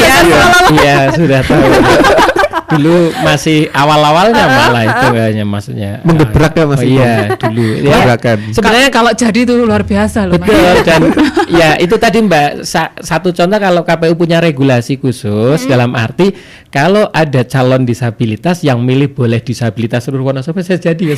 Iya, sudah tahu. Dulu masih awal-awalnya malah itu kayaknya maksudnya menggebrak ya Mas. Dulu sebenarnya kalau jadi itu luar biasa loh. Betul. Dan ya itu tadi Mbak, satu contoh kalau KPU punya regulasi khusus dalam arti kalau ada calon disabilitas yang milih boleh disabilitas seluruh Wonosobo, saya jadi ya.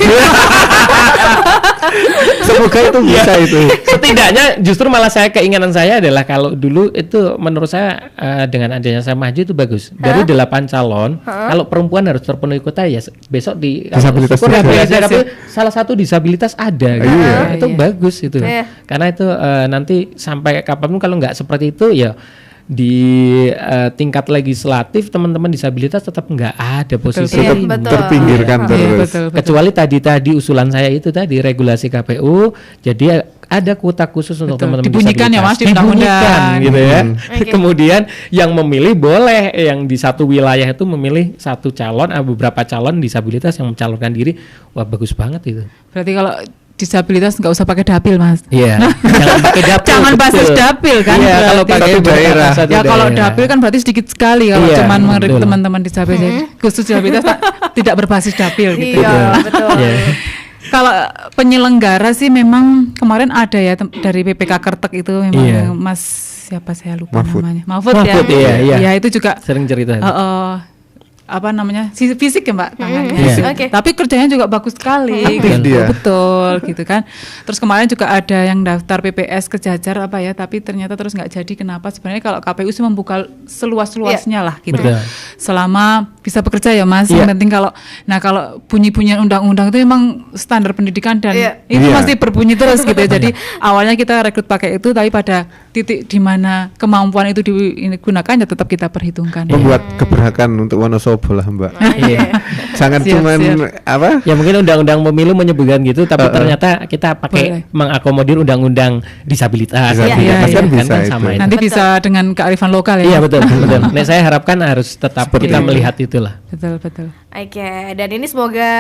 Semoga itu bisa itu. Setidaknya justru malah keinginan saya adalah kalau dulu itu menurut saya dengan adanya Saya Maju itu bagus. Dari 8 calon, kalau perempuan harus terpenuhi kuota ya besok di disabilitas salah satu disabilitas ada gitu. Itu bagus itu. Karena itu nanti sampai kapanpun kalau nggak seperti itu ya di tingkat legislatif teman-teman disabilitas tetap nggak ada posisi terpinggirkan terus. Kecuali tadi usulan saya itu tadi regulasi KPU, jadi ada kuota khusus untuk Betul. teman-teman Dibunyikan ya, Mas, di disabilitas. undang-undang. Dibunyikan, gitu ya. Oke. Kemudian yang memilih boleh, yang di satu wilayah itu memilih satu calon, beberapa calon disabilitas yang mencalonkan diri. Wah, bagus banget itu. Berarti kalau disabilitas nggak usah pakai dapil, Mas. Iya. Jangan pakai dapil. Jangan betul. basis dapil kan. Iya, berarti. kalau pakai Satu daerah. satu Ya kalau daerah. dapil kan berarti sedikit sekali kalau Iya, cuman merekrut betul. teman-teman disabilitas. Khusus disabilitas tidak berbasis dapil gitu. Iya, betul. Iya. Kalau penyelenggara sih memang kemarin ada ya dari PPK Kertek itu memang Iya. Mas siapa saya lupa Mahfud. namanya. Mahfud Mahfud, ya. iya. Ya itu juga Sering cerita. apa namanya fisik ya Mbak tangannya. Iya. Fisik. Oke. Tapi kerjanya juga bagus sekali. Aktif gitu. dia. Betul gitu kan. Terus kemarin juga ada yang daftar PPS Kejajar apa ya, tapi ternyata terus nggak jadi. Kenapa? Sebenarnya kalau KPU sih membuka seluas-luasnya lah gitu. Betul. Selama bisa bekerja ya Mas. Iya. Yang penting kalau bunyi-bunyian undang-undang itu memang standar pendidikan dan Iya. itu Iya. masih berbunyi terus gitu ya. Jadi awalnya kita rekrut pakai itu, tapi pada titik di mana kemampuan itu digunakan ya tetap kita perhitungkan. Membuat keberhakan untuk Wonosobo lah, Mbak. Iya. Jangan Siap, cuman siap. apa? Ya mungkin undang-undang pemilu menyebutkan gitu, tapi ternyata kita pakai Boleh. mengakomodir undang-undang disabilitas. Disabilitas kan bisa sama itu. itu. Nanti Betul. bisa dengan kearifan lokal ya. Iya betul, betul. Nah, saya harapkan harus tetap Seperti kita itu. melihat itulah. Betul. Oke, dan ini semoga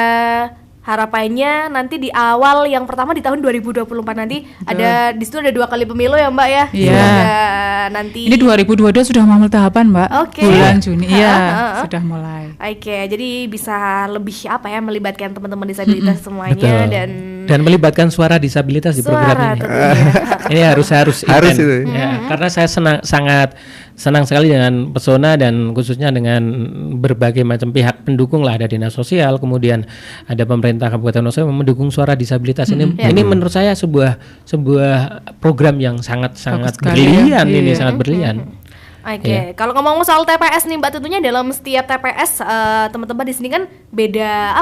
harapannya nanti di awal yang pertama di tahun 2024 nanti ada di situ ada 2 kali pemilu ya Mbak ya. Iya. Semoga nanti Ini 2022 sudah mau tahapan, Mbak. Oke. Bulan Juni. Iya, Ha. sudah mulai. Oke, jadi bisa lebih melibatkan teman-teman disabilitas semuanya Betul. dan Dan melibatkan suara disabilitas di program suara ini. tentunya. Ini harus Harus intens. itu. Ya, karena saya sangat senang sekali dengan Pesona dan khususnya dengan berbagai macam pihak pendukung lah, ada dinas sosial, kemudian ada pemerintah Kabupaten Wonosobo yang mendukung suara disabilitas. Ini menurut saya sebuah program yang sangat Bagus sekali brilian ya. ini Iya. sangat brilian. Oke, Iya. kalau ngomong soal TPS nih Mbak, tentunya dalam setiap TPS teman-teman di sini kan beda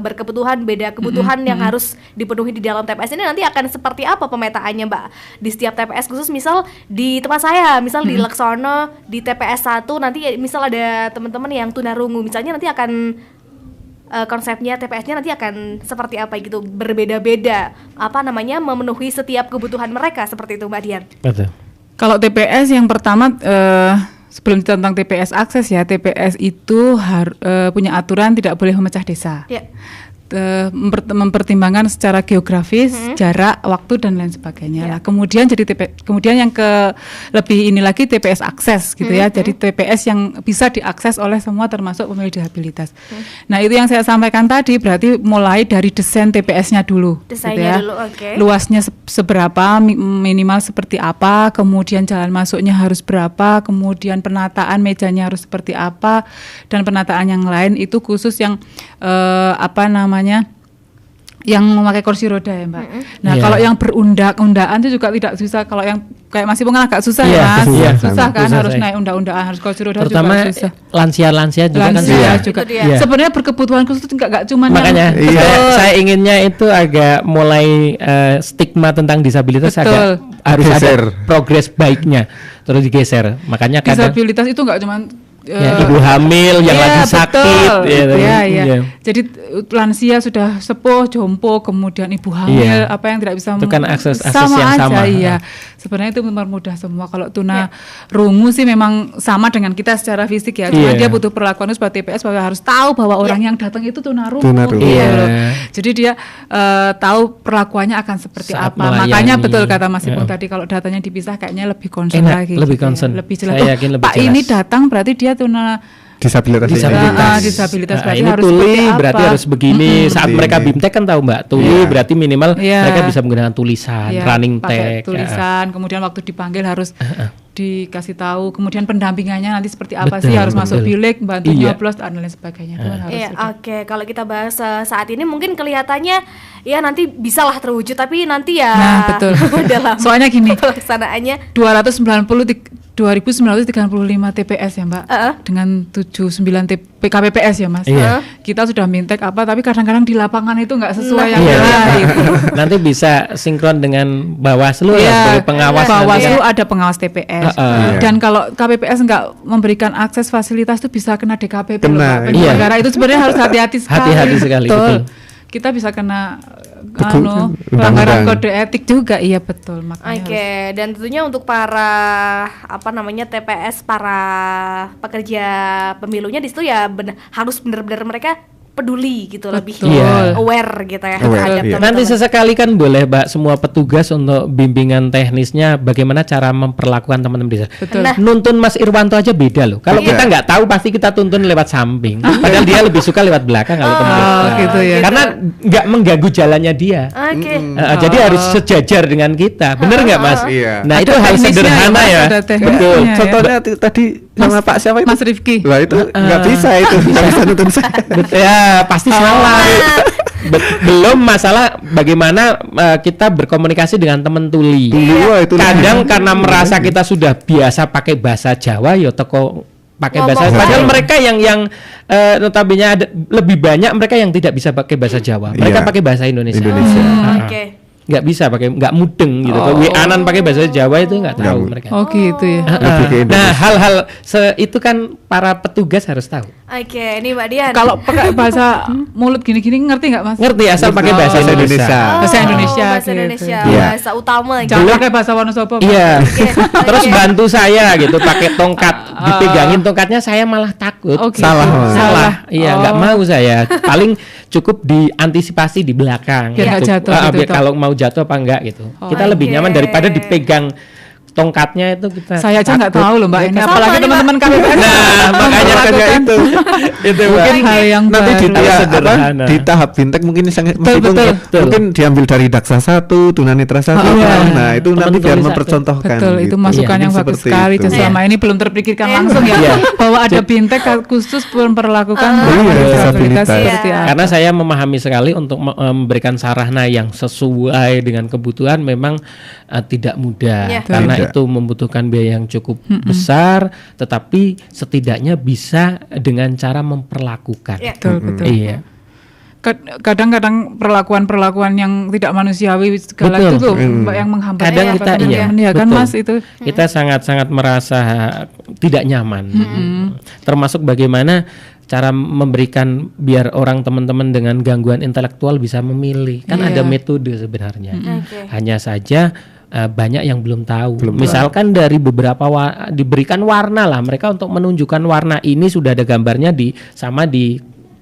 berkebutuhan, beda kebutuhan yang harus dipenuhi di dalam TPS ini. Nanti akan seperti apa pemetaannya Mbak di setiap TPS khusus, misal di tempat saya, misal di Laksono di TPS 1 nanti misal ada teman-teman yang tunarungu misalnya, nanti akan konsepnya TPS-nya nanti akan seperti apa gitu, berbeda-beda memenuhi setiap kebutuhan mereka seperti itu Mbak Dian. Betul. Kalau TPS yang pertama sebelum tentang TPS akses ya, TPS itu punya aturan tidak boleh memecah desa. Ya. Mempertimbangkan secara geografis, jarak, waktu dan lain sebagainya. Lah, kemudian yang lebih ini lagi TPS akses gitu ya. Jadi TPS yang bisa diakses oleh semua termasuk pemilih disabilitas. Nah, itu yang saya sampaikan tadi berarti mulai dari desain TPS-nya dulu. Desainnya gitu dulu, oke. Luasnya seberapa, minimal seperti apa, kemudian jalan masuknya harus berapa, kemudian penataan mejanya harus seperti apa, dan penataan yang lain itu khusus yang yang memakai kursi roda ya Mbak. Nah Iya. kalau yang berundang-undangan itu juga tidak susah. Kalau yang kayak masih pengen agak susah Iya, ya Mas. iya. Susah kan, Susah, harus saya. naik undang-undangan, harus kursi roda Terutama juga susah. lansia-lansia juga kan Lansia susah. juga. Itu dia. Iya. Sebenarnya berkebutuhan khusus itu nggak cuma Makanya Iya. saya inginnya itu agak mulai stigma tentang disabilitas Betul. agak harus Geser. ada progres baiknya terus digeser. Makanya kadang disabilitas itu nggak cuma ya, ibu hamil yang iya, lagi sakit, betul. ya, Iya. iya. Jadi lansia sudah sepuh, jompo, kemudian ibu hamil, Iya. apa yang tidak bisa Itu kan akses yang aja, sama. Iya. Sebenarnya itu mempermudah semua. Kalau tuna rungu sih memang sama dengan kita secara fisik ya. Cuma Iya. dia butuh perlakuan sebagai TPS bahwa harus tahu bahwa orang yang datang itu tunarungu. Tunarungu. Gitu Iya. loh. Jadi dia tahu perlakuannya akan seperti Saat apa. melayani. Makanya betul kata Mas Ipung Iya. tadi kalau datanya dipisah kayaknya lebih concern Enak, lagi. lebih gitu ya. concern. Lebih jelas. Saya Oh, yakin lebih Pak jelas. ini datang berarti dia Disabilitas. disabilitas Nah, berarti ini harus tuli seperti berarti apa? harus begini. Saat Begini. mereka bimtek kan tahu Mbak, tuli Iya. berarti minimal Iya. mereka bisa menggunakan tulisan, Ya, running pakai tag. tulisan, kemudian waktu dipanggil harus dikasih tahu, kemudian pendampingannya nanti seperti apa Betul, sih, harus masuk betul. bilik, bantu Iya. nyoblos dan lain sebagainya. Itu kan harus Iya, sudah. oke. Kalau kita bahas saat ini mungkin kelihatannya ya nanti bisalah terwujud, tapi nanti ya Nah, betul. dalam Soalnya gini, pelaksanaannya 235 TPS ya Mbak, dengan 79 PKPPS ya Mas. Iya. Kita sudah mintek apa, tapi kadang-kadang di lapangan itu nggak sesuai yang Iya. lain. Nanti bisa sinkron dengan Bawaslu ya Iya, sebagai pengawas nanti. Bawaslu ada pengawas TPS. Iya. Dan kalau KPPS nggak memberikan akses fasilitas itu bisa kena DKPP. Kena, loh, Pak. iya. Negara itu sebenarnya harus hati-hati sekali. Hati-hati sekali, betul. Kita bisa kena pelanggaran kode etik juga, iya betul. Makanya Oke, dan tentunya untuk para TPS, para pekerja pemilunya di situ ya harus benar-benar mereka peduli gitu, lebih aware gitu ya terhadap teman-teman. Nanti sesekali kan boleh Mbak semua petugas untuk bimbingan teknisnya bagaimana cara memperlakukan teman-teman desa. Nah, nuntun Mas Irwanto aja beda loh. Kalau kita nggak tahu pasti kita tuntun lewat samping. Padahal dia lebih suka lewat belakang kalau teman-teman. gitu ya. Karena nggak mengganggu jalannya dia. Oke. Jadi harus sejajar dengan kita. Bener nggak Mas? Iya. Nah, itu Ada hal teknisnya sederhana ya, ya. Mas, ada teknisnya. Betul. Ya. Contohnya tadi sama Pak siapa itu? Mas Rifki. Lah itu nggak bisa itu, nggak bisa nuntun saya. Ya pasti salah. Belum masalah bagaimana kita berkomunikasi dengan teman tuli. Wah, itu Kadang karena merasa kita sudah biasa pakai bahasa Jawa, ya teko pakai bahasa. Ngomong Padahal aja. mereka yang notabene ada lebih banyak mereka yang tidak bisa pakai bahasa Jawa. Mereka Iya. pakai bahasa Indonesia. Indonesia. Oke. Nggak bisa pakai, nggak mudeng gitu. Anan pakai bahasa Jawa itu nggak tahu mereka. Oh gitu ya. Lebih ke Indonesia. Nah, hal-hal itu kan para petugas harus tahu. Oke, ini Mbak Dian. Kalau pakai bahasa mulut gini-gini ngerti nggak Mas? Ngerti asal pakai bahasa Bahasa Indonesia. Indonesia. Bahasa Indonesia, Bahasa gitu. Indonesia, Iya. bahasa utama gitu. Jangan pakai bahasa Wonosobo. Mas. Iya. Oke. Terus bantu saya gitu pakai tongkat, dipegangin tongkatnya saya malah takut. Oh, gitu. Salah, Mas. Salah. Iya, nggak mau saya. Paling cukup diantisipasi di belakang. Biar nggak gitu. jatuh gitu, Biar toh. kalau mau jatuh apa enggak gitu. Kita lebih Oke. nyaman daripada dipegang tongkatnya itu kita. Saya aja nggak takut. tahu loh Mbak ini, Sama apalagi nih, teman-teman Mbak. KPPS. Nah, makanya melakukan itu mungkin hal yang Nanti di, baru. Sederhana. di tahap fintech mungkin sangat Betul. mungkin diambil dari Daksa 1, Tunanetra 1. Iya. Nah, itu nanti biar Teman-teman mempercontohkan. Betul, itu gitu. masukan Mungkin yang bagus seperti sekali itu. dan selama ini belum terpikirkan langsung ya Iya. bahwa ada fintech khusus memperlakukan disabilitas. seperti apa. Karena saya memahami sekali untuk memberikan sarana yang sesuai dengan kebutuhan memang tidak mudah. Iya. Karena Tidak. itu membutuhkan biaya yang cukup besar, tetapi setidaknya bisa dengan cara memperlakukan. Iya. Betul. Iya. Kadang-kadang perlakuan-perlakuan yang tidak manusiawi segala Betul. itu tuh Mbak yang menghambat Kadang apa kita teman-teman ya kan betul. Mas itu. Kita sangat-sangat merasa tidak nyaman. Termasuk bagaimana cara memberikan biar orang teman-teman dengan gangguan intelektual bisa memilih. Kan Iya. ada metode sebenarnya. Oke. Hanya saja banyak yang belum tahu. Misalkan dari beberapa diberikan warna lah, mereka untuk menunjukkan warna ini sudah ada gambarnya di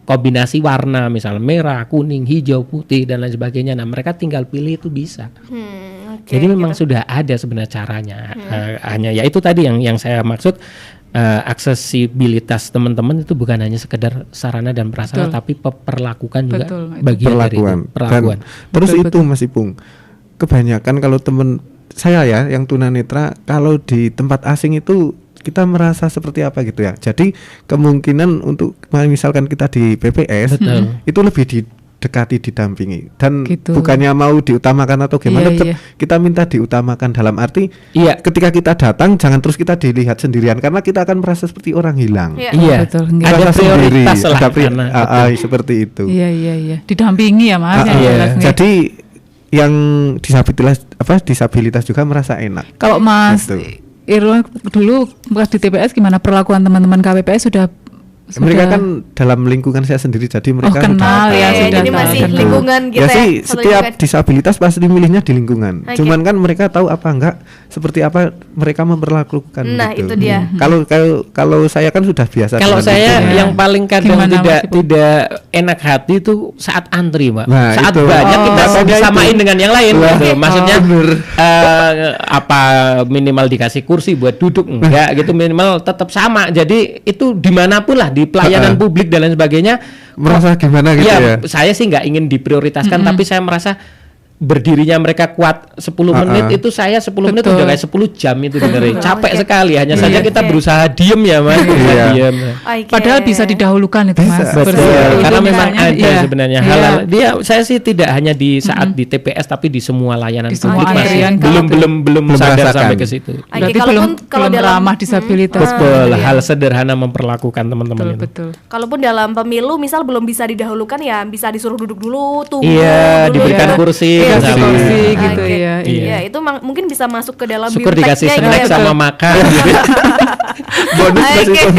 kombinasi warna, misalnya merah, kuning, hijau, putih dan lain sebagainya. Nah, mereka tinggal pilih itu bisa. Oke, Jadi memang gitu. sudah ada sebenarnya caranya. Hanya ya itu tadi yang saya maksud, aksesibilitas teman-teman itu bukan hanya sekedar sarana dan prasarana, Betul. tapi perlakukan juga Betul, itu bagian dari itu, perlakuan. perlakuan. Dan terus Betul, itu Mas Ipung, kebanyakan kalau temen saya ya yang tunanetra kalau di tempat asing itu kita merasa seperti apa gitu ya. Jadi kemungkinan untuk misalkan kita di PPS itu lebih didekati, didampingi dan Gitu. bukannya mau diutamakan atau gimana, Iya, tetap iya. kita minta diutamakan dalam arti Iya. ketika kita datang jangan terus kita dilihat sendirian karena kita akan merasa seperti orang hilang. Iya. Iya, Betul, ada Merasa sendiri, prioritas lah ada karena seperti itu. Iya. Didampingi ya Mas. Ah, yang iya. jelas nih. Jadi yang disabilitas juga merasa enak. Kalau Mas Gitu. Irwan dulu bekas di TPS gimana perlakuan teman-teman KPPS sudah Mereka kan dalam lingkungan saya sendiri, jadi mereka kenal ya, Oke, sudah jadi tahu. masih Gitu. lingkungan gitu ya sih, satu setiap lingkungan. disabilitas pasti milihnya di lingkungan. Oke. Cuman kan mereka tahu apa enggak, seperti apa mereka memperlakukan. Nah, gitu. itu dia. Kalau saya kan sudah biasa. Kalau dengan saya itu. yang paling kadang Gimana, tidak Mas Ipung? tidak enak hati itu saat antri, Mbak. Nah, Saat itu. banyak kita Makanya disamain itu. dengan yang lain Wah, gitu. Maksudnya bener. apa minimal dikasih kursi buat duduk enggak gitu, minimal tetap sama. Jadi itu dimanapun lah di pelayanan publik dan lain sebagainya. merasa gimana gitu ya. Saya sih nggak ingin diprioritaskan, tapi saya merasa berdirinya mereka kuat 10 menit itu saya 10 menit Betul. udah kayak 10 jam itu dengerin. Capek Oke. sekali, hanya saja kita Oke. berusaha diem ya Mas. Berusaha Iya. diem. Oke. Padahal bisa didahulukan itu Mas. Bisa. Betul, Bersih. karena Itu memang misalnya, ada iya. sebenarnya Iya. hal-hal. Saya sih tidak hanya di saat di TPS tapi di semua layanan Di semua publik masih antrian belum gitu. belum Belum sadar merasakan. sampai ke situ. Oke, Berarti kalaupun kalau belum dalam ramah disabilitas. Betul, Iya. hal sederhana memperlakukan teman-teman itu. Betul. Kalaupun dalam pemilu misal belum bisa didahulukan ya bisa disuruh duduk dulu, tunggu Iya, dulu diberikan ya. kursi, Iya, misalnya. kursi Oke. gitu ya. Iya, itu mungkin bisa masuk ke dalam Syukur bimteknya dikasih gitu snack ya, sama Bang. makan gitu. Bonus Mas Oke. Ipung.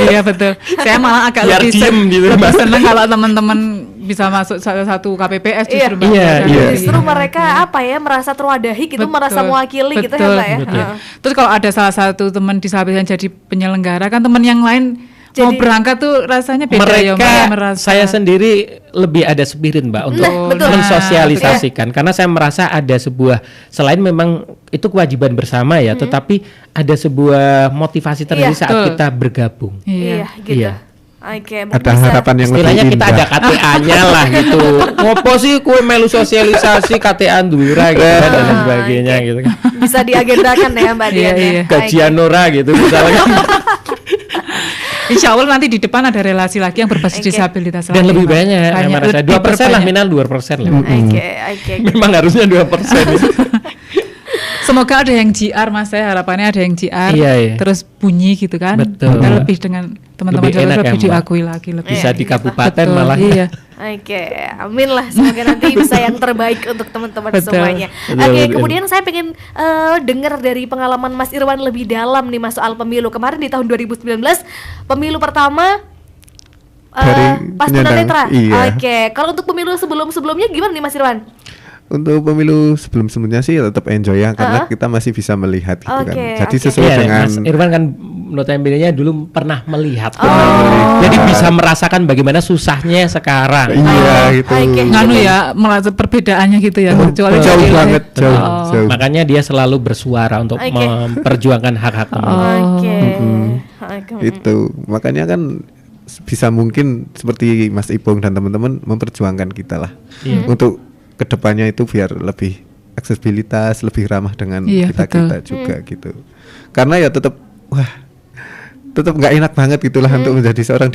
Iya betul. Saya malah agak Biar lebih diem gitu, lebih Mas. seneng kalau teman-teman bisa masuk salah satu KPPS Iya. justru Mbak. Iya, iya. Justru mereka apa ya, merasa terwadahi gitu, merasa mewakili gitu ya Mbak ya. betul. Terus kalau ada salah satu teman disabilitas yang jadi penyelenggara kan teman yang lain mau berangkat tuh rasanya beda ya Mbak, mereka merasa. saya sendiri lebih ada spirit Mbak untuk betul. mensosialisasikan karena saya merasa ada sebuah selain memang itu kewajiban bersama ya, tetapi ada sebuah motivasi tersendiri saat Betul. kita bergabung. Iya, gitu. Iya. Oke, Ada bisa. harapan yang lebih Istilahnya kita ada indah. KTA-nya lah gitu. Ngopo sih kue melu sosialisasi KTA Ndura gitu kan dan lain sebagainya gitu kan. Bisa diagendakan ya Mbak Dian. Iya, ya. iya. Gajian Nora gitu misalnya. Insya Allah nanti di depan ada relasi lagi yang berbasis disabilitas Dan lagi, lebih Mbak. banyak, saya merasa 2% lah diperbanyak. minimal 2% lah. Oke. Memang harusnya 2%. Semoga ada yang GR Mas, saya harapannya ada yang GR. Iya, iya. Terus bunyi gitu kan. Betul. Kita lebih dengan teman-teman Lebih jalur enak ya, lebih Mbak. diakui lagi lebih. Bisa di kabupaten Betul, malah. Iya. Oke, amin lah, semoga nanti bisa yang terbaik untuk teman-teman Betul. semuanya. Betul, Oke, betul. kemudian saya pengen dengar dari pengalaman Mas Irwan lebih dalam nih Mas soal pemilu kemarin di tahun 2019, pemilu pertama Dari pas penyandang, tunanetra. iya. Oke, kalau untuk pemilu sebelumnya gimana nih Mas Irwan? Untuk pemilu sebelum-sebelumnya sih tetap enjoy ya karena kita masih bisa melihat gitu kan. Oke, Jadi oke. sesuai Iya, dengan Mas Irwan kan notabene-nya dulu pernah melihat. Oh. Jadi bisa merasakan bagaimana susahnya sekarang. iya gitu. Oke. Nganu ya, merasa perbedaannya gitu ya. Kecuali Jauh dari- banget, jauh. Oh. Jauh. Makanya dia selalu bersuara untuk Oke. memperjuangkan hak-hak teman. Oke. Itu makanya kan bisa mungkin seperti Mas Ipong dan teman-teman memperjuangkan kita lah untuk kedepannya itu biar lebih aksesibilitas, lebih ramah dengan Iya, kita juga gitu. Karena ya tetap nggak enak banget gitulah untuk menjadi seorang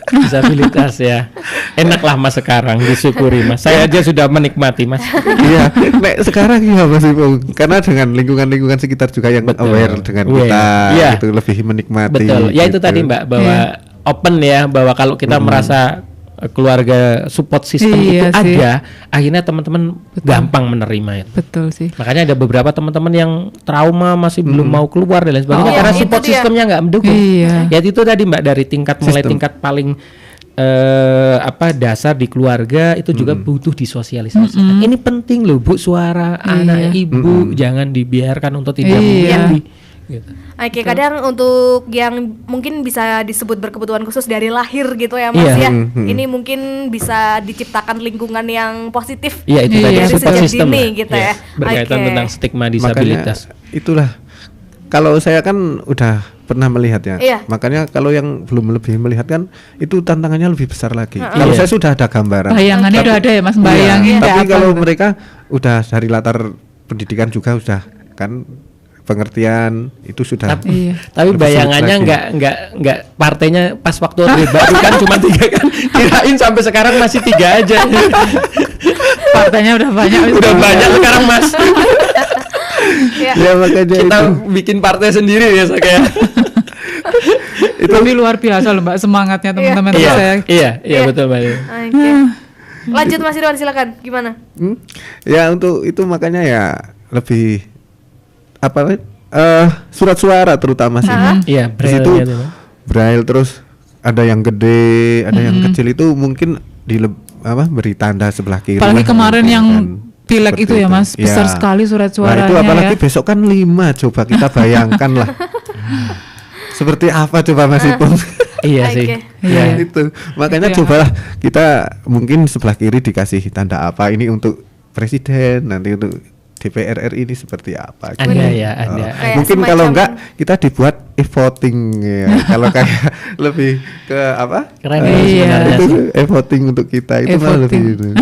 Disabilitas ya. Enaklah Mas sekarang, disyukuri Mas. Saya aja sudah menikmati Mas. Iya, nek sekarang ya Mas Ipong, karena dengan lingkungan sekitar juga yang Betul. aware dengan Aware. kita, Iya. itu lebih menikmati. Betul. Ya itu gitu. tadi Mbak bahwa open ya, bahwa kalau kita merasa keluarga support system Iya itu sih. ada, akhirnya teman-teman gampang menerima itu. Betul sih. Makanya ada beberapa teman-teman yang trauma masih belum mau keluar dan lain sebagainya Oh, karena itu support dia. sistemnya nggak mendukung. Iya. Ya itu tadi Mbak dari tingkat mulai Sistem. tingkat paling dasar di keluarga itu juga butuh disosialisasi. Ini penting loh Bu, suara anak ibu jangan dibiarkan untuk tidak Iya. menjadi. Gitu. Oke, kadang untuk yang mungkin bisa disebut berkebutuhan khusus dari lahir gitu ya Mas Iya. ya. Ini mungkin bisa diciptakan lingkungan yang positif. Iya itu Iya, tadi dari support sejak system dini lah. gitu Iya, ya. berkaitan Oke. tentang stigma Makanya disabilitas. itulah kalau saya kan udah pernah melihat ya. Iya. Makanya kalau yang belum lebih melihat kan itu tantangannya lebih besar lagi. Kalau Iya. saya sudah ada gambaran. Bayangannya udah ada ya Mas, bayangin Iya, kayak tapi apa kalau gitu. mereka udah dari latar pendidikan juga sudah kan pengertian itu sudah. Iya. Tapi lebih bayangannya sulit lagi. nggak partainya pas waktu Orde Baru kan cuma 3 kan. Kirain sampai sekarang masih 3 aja. Partainya udah banyak. Udah banyak sekarang Mas. Ya. Ya makanya Kita itu. bikin partai sendiri ya kayak. Tapi luar biasa loh Mbak, semangatnya teman-teman Iya, saya. iya betul Mbak. Oke. Lanjut Mas Irwan silakan. Gimana? Ya untuk itu makanya ya lebih apa surat suara terutama sih. Iya, Di situ braille-nya tuh. braille terus ada yang gede, ada yang kecil itu mungkin beri tanda sebelah kiri. Apalagi lah, kemarin mungkin yang kan. pileg Seperti itu ya Mas, besar Ya. sekali surat Nah, suaranya itu apalagi ya. besok kan 5, coba kita bayangkan lah. Seperti apa coba Mas Ipong? Iya sih. Oke. Iya. Itu makanya Itu yang cobalah kita mungkin sebelah kiri dikasih tanda apa ini untuk presiden, nanti untuk DPR RI ini seperti apa gitu. Ada ya, ada. Kayak Mungkin semacam- kalau enggak kita dibuat e-voting ya. Kalau kayak lebih ke apa? Keren ya Iya. sebenarnya Itu sih. e-voting untuk kita itu malah E-voting. lebih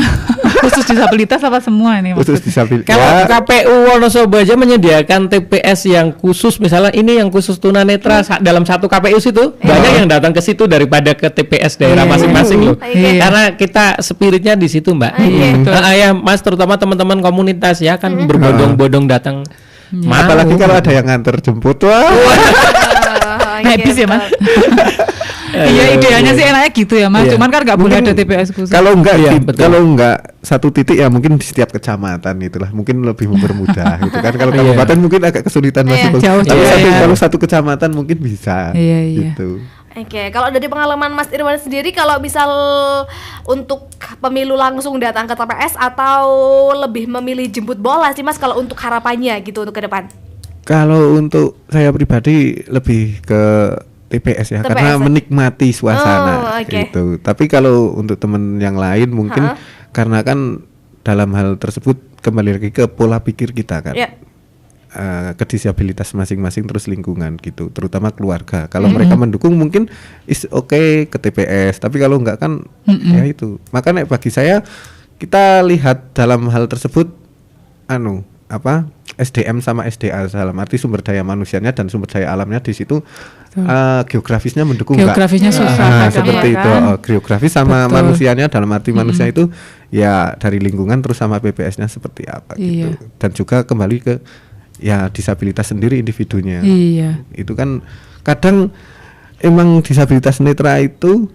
Khusus disabilitas apa semua ini khusus maksudnya? disabilitas. Kalau Ya, KPU Wonosobo aja menyediakan TPS yang khusus, misalnya ini yang khusus tunanetra dalam satu KPU situ banyak yang datang ke situ daripada ke TPS daerah Iya. masing-masing loh. Iya. Karena kita spiritnya di situ Mbak. Iya. Ya Mas, terutama teman-teman komunitas ya kan berbondong-bondong datang. Mau. apalagi kalau ada yang nganter jemput wah. Naik bis ya Mas? Iya idealnya sih enaknya gitu ya Mas, Iya. cuman kan nggak boleh Mungkin ada TPS khusus. Kalau enggak Iya, di- betul. kalau enggak satu titik ya mungkin di setiap kecamatan itulah mungkin lebih mempermudah gitu kan. Kalau Iya. kabupaten mungkin agak kesulitan masih. Jauh Tapi juga satu, ya. kalau satu kecamatan mungkin bisa Iya, iya. gitu. Oke, kalau dari pengalaman Mas Irwan sendiri, kalau misal untuk pemilu langsung datang ke TPS atau lebih memilih jemput bola sih Mas, kalau untuk harapannya gitu untuk ke depan? Kalau untuk saya pribadi lebih ke TPS ya, TPS. karena menikmati suasana oke. gitu. Tapi kalau untuk teman yang lain mungkin karena kan dalam hal tersebut kembali lagi ke pola pikir kita kan. Ya. Ke disabilitas masing-masing terus lingkungan gitu, terutama keluarga. Kalau mereka mendukung mungkin is oke ke TPS, tapi kalau enggak kan ya itu. Makanya bagi saya kita lihat dalam hal tersebut SDM sama SDA, dalam arti sumber daya manusianya dan sumber daya alamnya di situ geografisnya mendukung enggak? Geografisnya susah seperti itu. Geografis sama Betul. manusianya, dalam arti manusia itu ya dari lingkungan terus sama PPS-nya seperti apa gitu. Dan juga kembali ke ya disabilitas sendiri individunya. Iya. Itu kan kadang emang disabilitas netra itu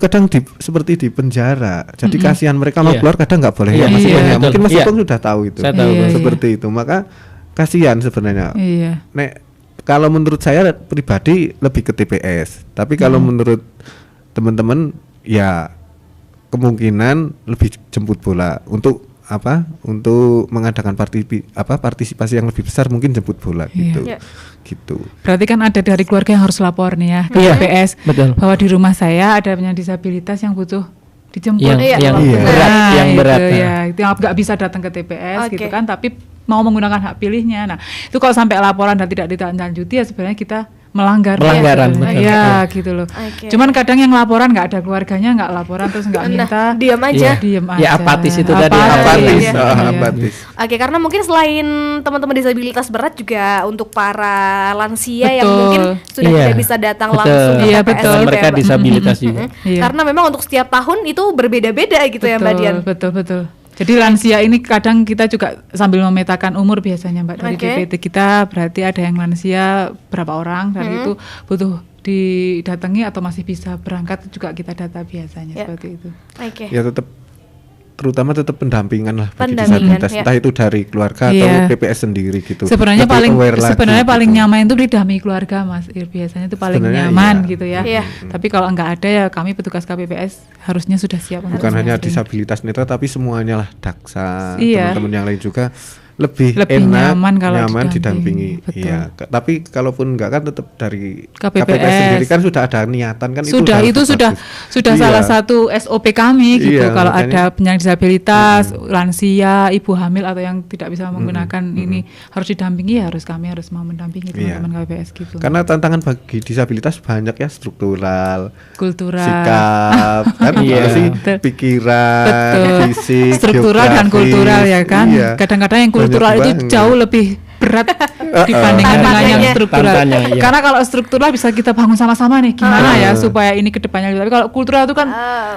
kadang seperti di penjara. Jadi kasihan mereka mau keluar kadang nggak boleh. Iya, Mas Ipong ya. betul. Mungkin Mas Iya. Ipong sudah tahu itu. Saya tahu, seperti itu. Maka kasihan sebenarnya. Iya. Nek kalau menurut saya pribadi lebih ke TPS. Tapi kalau menurut teman-teman ya kemungkinan lebih jemput bola untuk untuk mengadakan partisipasi yang lebih besar, mungkin jemput bola gitu. Iya. Gitu. Berarti kan ada dari keluarga yang harus lapor nih ya ke Iya, TPS betul. bahwa di rumah saya ada penyandang disabilitas yang butuh dijemput. Yang Iya. yang Iya. berat, yang itu berat. ya, itu yang nggak bisa datang ke TPS Oke. gitu kan, tapi mau menggunakan hak pilihnya. Nah, itu kalau sampai laporan dan tidak ditindaklanjuti ya sebenarnya kita melanggar. Pelanggaran, Ya, betul. ya gitu loh. Oke. Cuman kadang yang laporan nggak ada keluarganya, nggak laporan terus nggak minta. diam aja. Iya. Diem aja. Ya, apatis itu tadi. Apatis, Iya. apatis. Oke, karena mungkin selain teman-teman disabilitas berat juga untuk para lansia yang Betul. mungkin sudah Iya. tidak bisa datang Betul. langsung ke Iya, TPS betul. gitu ya, Mereka Mbak? disabilitas juga. Iya. Karena memang untuk setiap tahun itu berbeda-beda gitu ya Mbak Dian. Betul. Jadi lansia ini kadang kita juga sambil memetakan umur biasanya Mbak dari Oke. DPT kita, berarti ada yang lansia berapa orang dan itu butuh didatangi atau masih bisa berangkat juga kita data biasanya Ya. seperti itu. Oke. Ya terutama tetap pendampingan lah bagi Pendampingan, disabilitas, ya. entah itu dari keluarga Iya. atau PPS sendiri gitu. Sebenarnya Lebih aware lagi sebenarnya paling gitu. nyaman itu didampingi keluarga Mas Ir, biasanya itu paling Sebenarnya nyaman iya. gitu ya. Iya. Tapi kalau enggak ada ya kami petugas KPPS harusnya sudah siap untuk Bukan hanya menyambut. disabilitas netra tapi semuanya lah, daksa, Iya. teman-teman yang lain juga lebih Lebih enak, nyaman kalau didampingi. didampingi, betul. Iya, tapi kalaupun enggak kan tetap dari KPPS sendiri kan sudah ada niatan kan, sudah itu itu sudah bagus. Iya. salah satu SOP kami gitu. Iya, Kalau makanya- ada penyandang disabilitas, lansia, ibu hamil atau yang tidak bisa menggunakan ini harus didampingi, ya kami harus mau mendampingi Iya. teman-teman KPPS gitu. Karena tantangan bagi disabilitas banyak ya, struktural, Kultural. sikap, kan Iya. apa sih, Betul. pikiran, Betul. fisik, Struktural dan geografis. kultural ya kan. Iya. Kadang-kadang yang kultural Banyak itu banget. jauh lebih berat dibandingkan dengan yang Tantangannya. struktural. Tantangannya, iya. Karena kalau struktural bisa kita bangun sama-sama nih, gimana ya supaya ini kedepannya. Tapi kalau kultural itu kan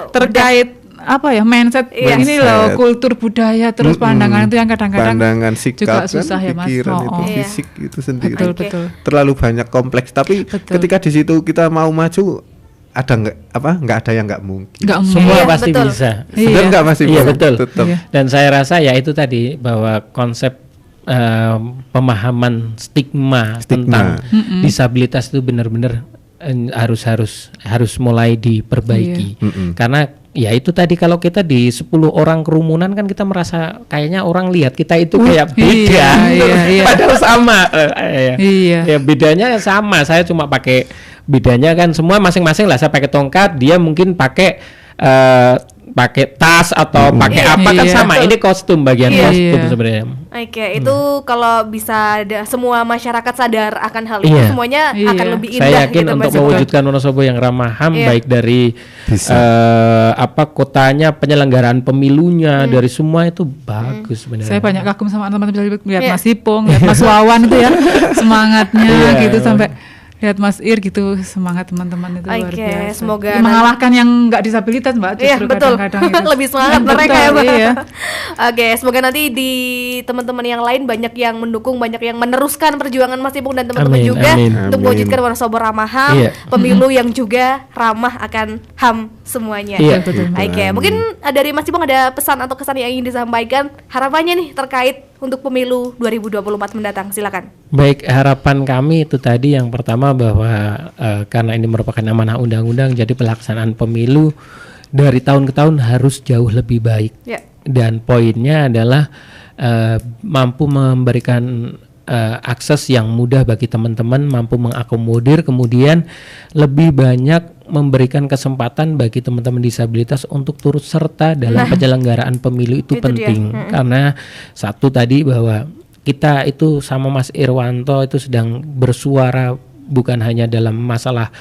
terkait apa ya, mindset Iya. ini loh, kultur budaya terus pandangan itu yang kadang-kadang pandangan sikap juga kan, susah ya Mas. pikiran itu Iya. fisik itu sendiri Betul, Oke. betul. terlalu banyak kompleks. Tapi Betul. ketika di situ kita mau maju, ada nggak ada yang nggak mungkin. Nggak Semua Iya, pasti betul. bisa. Iya. Benar nggak masih Iya, betul. Tetap. Iya. Dan saya rasa ya itu tadi bahwa konsep pemahaman stigma tentang disabilitas itu benar-benar harus mulai diperbaiki. Karena ya itu tadi, kalau kita di 10 orang kerumunan kan kita merasa kayaknya orang lihat kita itu kayak beda. iya. Padahal sama. Iya. Ya bedanya sama. Saya cuma pakai, bedanya kan semua masing-masing lah. Saya pakai tongkat, dia mungkin pakai pakai tas atau pakai apa kan Iya. sama. Ini kostum, bagian Iya. kostum Iya. sebenarnya. Oke, itu kalau bisa semua masyarakat sadar akan hal itu, Iya. semuanya Iya. akan lebih indah Saya yakin gitu untuk Mas. mewujudkan Wonosobo yang ramah HAM, Iya. baik dari Bisa. kotanya, penyelenggaraan pemilunya, dari semua itu bagus sebenarnya. Saya banyak kagum sama teman-teman bisa lihat Iya. Mas Ipong, lihat Mas Wawan itu ya, semangatnya Iya. gitu, sampai lihat Mas Ir gitu, semangat teman-teman itu luar Oke, biasa. semoga mengalahkan yang nggak disabilitas Mbak, Iya, justru betul. kadang-kadang itu. Lebih semangat Betul, mereka ya, Mbak. iya. Oke, semoga nanti di teman-teman yang lain banyak yang mendukung, banyak yang meneruskan perjuangan Mas Ipong dan teman-teman Amin, juga amin. untuk Amin. mewujudkan Wonosobo ramah HAM, Iya. pemilu yang juga ramah akan HAM semuanya. Iya, betul. Oke, mungkin dari Mas Ipong ada pesan atau kesan yang ingin disampaikan, harapannya nih terkait untuk pemilu 2024 mendatang, silakan. Baik, harapan kami itu tadi yang pertama bahwa karena ini merupakan amanah undang-undang, jadi pelaksanaan pemilu dari tahun ke tahun harus jauh lebih baik. Ya. Dan poinnya adalah mampu memberikan akses yang mudah bagi teman-teman, mampu mengakomodir, kemudian lebih banyak memberikan kesempatan bagi teman-teman disabilitas untuk turut serta dalam penyelenggaraan pemilu itu penting. Karena satu tadi bahwa kita itu sama Mas Irwanto itu sedang bersuara bukan hanya dalam masalah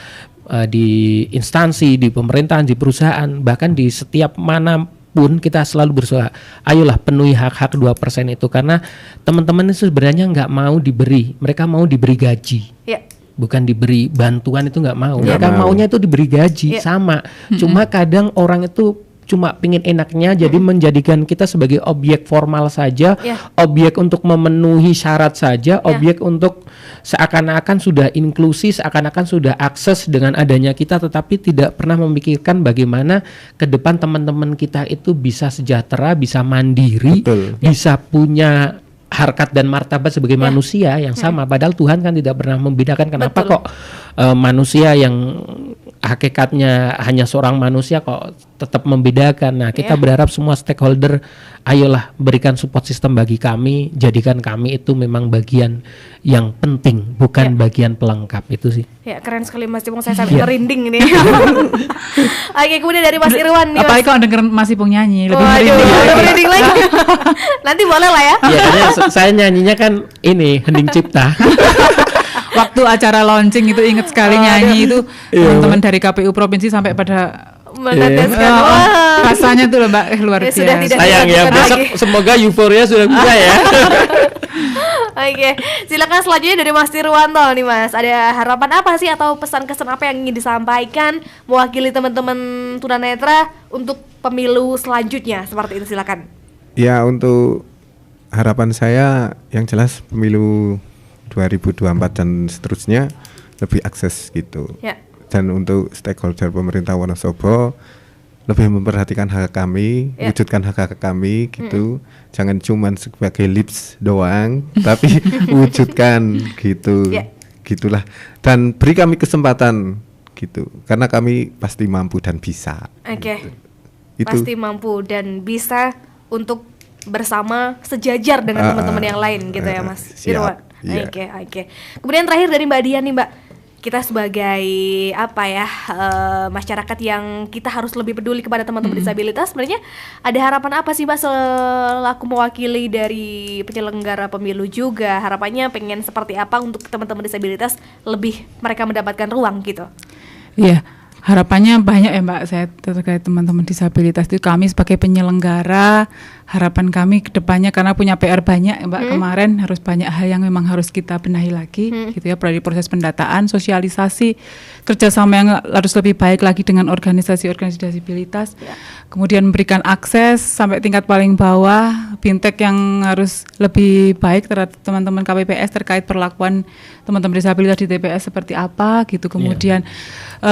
di instansi, di pemerintahan, di perusahaan, bahkan di setiap pun kita selalu bersuara, ayolah penuhi hak-hak 2% itu, karena teman-teman itu sebenarnya nggak mau diberi, mereka mau diberi gaji, bukan diberi bantuan, itu nggak mau, mereka maunya itu diberi gaji, sama, cuma kadang orang itu cuma pingin enaknya, jadi menjadikan kita sebagai objek formal saja, objek untuk memenuhi syarat saja, objek untuk seakan-akan sudah inklusi, seakan-akan sudah akses dengan adanya kita, tetapi tidak pernah memikirkan bagaimana ke depan teman-teman kita itu bisa sejahtera, bisa mandiri, bisa punya harkat dan martabat sebagai manusia yang sama. Padahal Tuhan kan tidak pernah membedakan. Kenapa kok manusia yang hakikatnya hanya seorang manusia kok tetap membedakan. Nah, kita berharap semua stakeholder ayolah berikan support system bagi kami, jadikan kami itu memang bagian yang penting, bukan bagian pelengkap, itu sih. Ya, keren sekali Mas Ipong, saya sampai merinding ini. Oke, kemudian dari Mas Irwan nih. Apalagi kalau denger Mas Ipong nyanyi, lebih merinding lagi. Nanti boleh lah ya. Iya, karena saya nyanyinya kan ini Hening Cipta. Waktu acara launching itu inget sekali nyanyi itu teman-teman dari KPU provinsi sampai pada meneteskan. Rasanya tuh Mbak luar biasa. Sayang ya, besok semoga euforia sudah bisa ya. Oke, silakan selanjutnya dari Mas Irwanto nih Mas. Ada harapan apa sih atau pesan-kesan apa yang ingin disampaikan mewakili teman-teman tunanetra untuk pemilu selanjutnya, seperti itu, silakan. Ya, untuk harapan saya yang jelas pemilu 2024 dan seterusnya lebih akses gitu. Dan untuk stakeholder pemerintah Wonosobo lebih memperhatikan hak kami, wujudkan hak kami gitu. Jangan cuman sebagai lips doang, tapi wujudkan gitu. Gitulah. Dan beri kami kesempatan gitu. Karena kami pasti mampu dan bisa. Gitu. Pasti mampu dan bisa untuk bersama sejajar dengan teman-teman yang lain gitu ya Mas Irwan. Oke. Kemudian terakhir dari Mbak Dian nih Mbak, kita sebagai masyarakat yang kita harus lebih peduli kepada teman-teman disabilitas, sebenarnya ada harapan apa sih Mbak selaku mewakili dari penyelenggara pemilu juga, harapannya pengen seperti apa untuk teman-teman disabilitas lebih mereka mendapatkan ruang gitu? Iya. Harapannya banyak ya Mbak, saya terkait teman-teman disabilitas itu kami sebagai penyelenggara, harapan kami ke depannya karena punya PR banyak Mbak, kemarin harus banyak hal yang memang harus kita benahi lagi gitu ya, dari proses pendataan, sosialisasi, kerjasama yang harus lebih baik lagi dengan organisasi-organisasi disabilitas, kemudian memberikan akses sampai tingkat paling bawah, BIMTEK yang harus lebih baik terhadap teman-teman KPPS terkait perlakuan teman-teman disabilitas di TPS seperti apa gitu, kemudian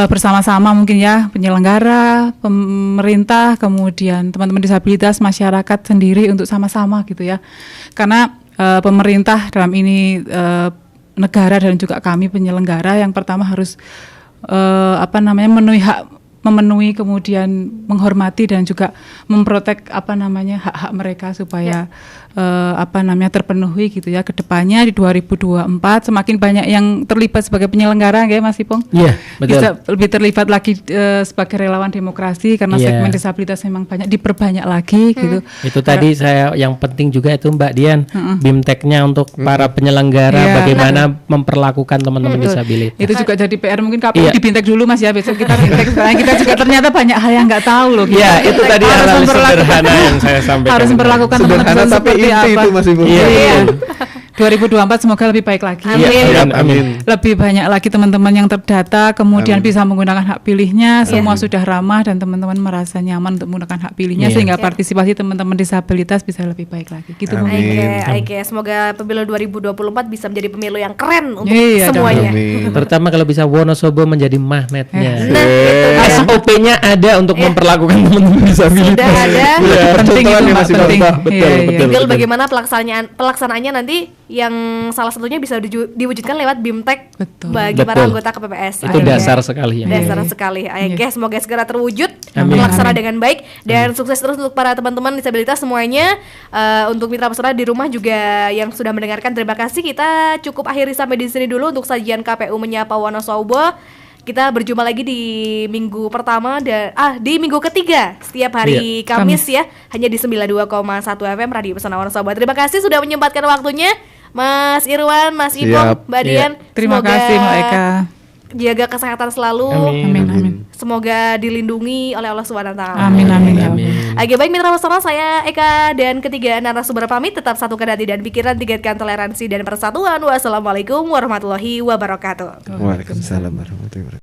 bersama-sama mungkin ya penyelenggara, pemerintah, kemudian teman-teman disabilitas, masyarakat sendiri untuk sama-sama gitu ya. Karena pemerintah dalam ini negara dan juga kami penyelenggara yang pertama harus memenuhi kemudian menghormati dan juga memprotek hak-hak mereka supaya terpenuhi gitu ya. Kedepannya di 2024 semakin banyak yang terlibat sebagai penyelenggara ya Mas Ipong. Iya, betul. Bisa lebih terlibat lagi sebagai relawan demokrasi karena segmen disabilitas memang banyak diperbanyak lagi gitu. Itu tadi saya yang penting juga itu Mbak Dian, BIMTEK-nya untuk para penyelenggara bagaimana memperlakukan teman-teman disabilitas. Itu juga jadi PR mungkin KPU di BIMTEK dulu Mas ya, besok kita BIMTEK kita juga ternyata banyak hal yang nggak tahu loh. Iya, itu tadi hal sederhana yang saya sampaikan. Harus memperlakukan teman-teman seperti apa. Itu Mas Ibu. Iya. 2024 semoga lebih baik lagi. Amin. Siap, amin. Lebih banyak lagi teman-teman yang terdata, kemudian Amin. bisa menggunakan hak pilihnya, semua sudah ramah dan teman-teman merasa nyaman untuk menggunakan hak pilihnya, Iya. sehingga partisipasi teman-teman disabilitas bisa lebih baik lagi. Gitu Bu. Amin. Oke, semoga pemilu 2024 bisa menjadi pemilu yang keren untuk Iya, semuanya. Amin. Terutama kalau bisa Wonosobo menjadi magnetnya. Nah, itu dia. SOP-nya ada untuk memperlakukan teman-teman disabilitas. Sudah ada. Iya, Penting itu, contohannya Mbak, masih penting. contoh. Betul, Iya, iya. betul. Tinggal betul. bagaimana pelaksanaannya nanti yang salah satunya bisa diwujudkan lewat BIMTEK Betul. bagi para Betul. anggota KPPS. Itu Oke. dasar sekali ya. Dasar Iya. sekali. Oke, semoga segera terwujud, Amin. terlaksana Amin. dengan baik dan sukses terus untuk para teman-teman disabilitas semuanya. Untuk mitra pesona di rumah juga yang sudah mendengarkan, terima kasih. Kita cukup akhiri sampai di sini dulu untuk sajian KPU Menyapa Wonosobo. Kita berjumpa lagi di minggu pertama dan di minggu ketiga setiap hari Kamis ya, hanya di 92,1 FM Radio Pesona Wonosobo. Terima kasih sudah menyempatkan waktunya, Mas Irwan, Mas Ipong, Siap. Mbak Dian. Terima Semoga kasih Mbak Eka. jaga kesehatan selalu. Amin, amin. Semoga dilindungi oleh Allah SWT. Amin, amin, amin. Oke, baik mitra pesona, saya Eka dan ketiga narasumber pamit. Tetap satukan hati dan pikiran, tingkatkan toleransi dan persatuan. Wassalamualaikum warahmatullahi wabarakatuh. Waalaikumsalam warahmatullahi wabarakatuh.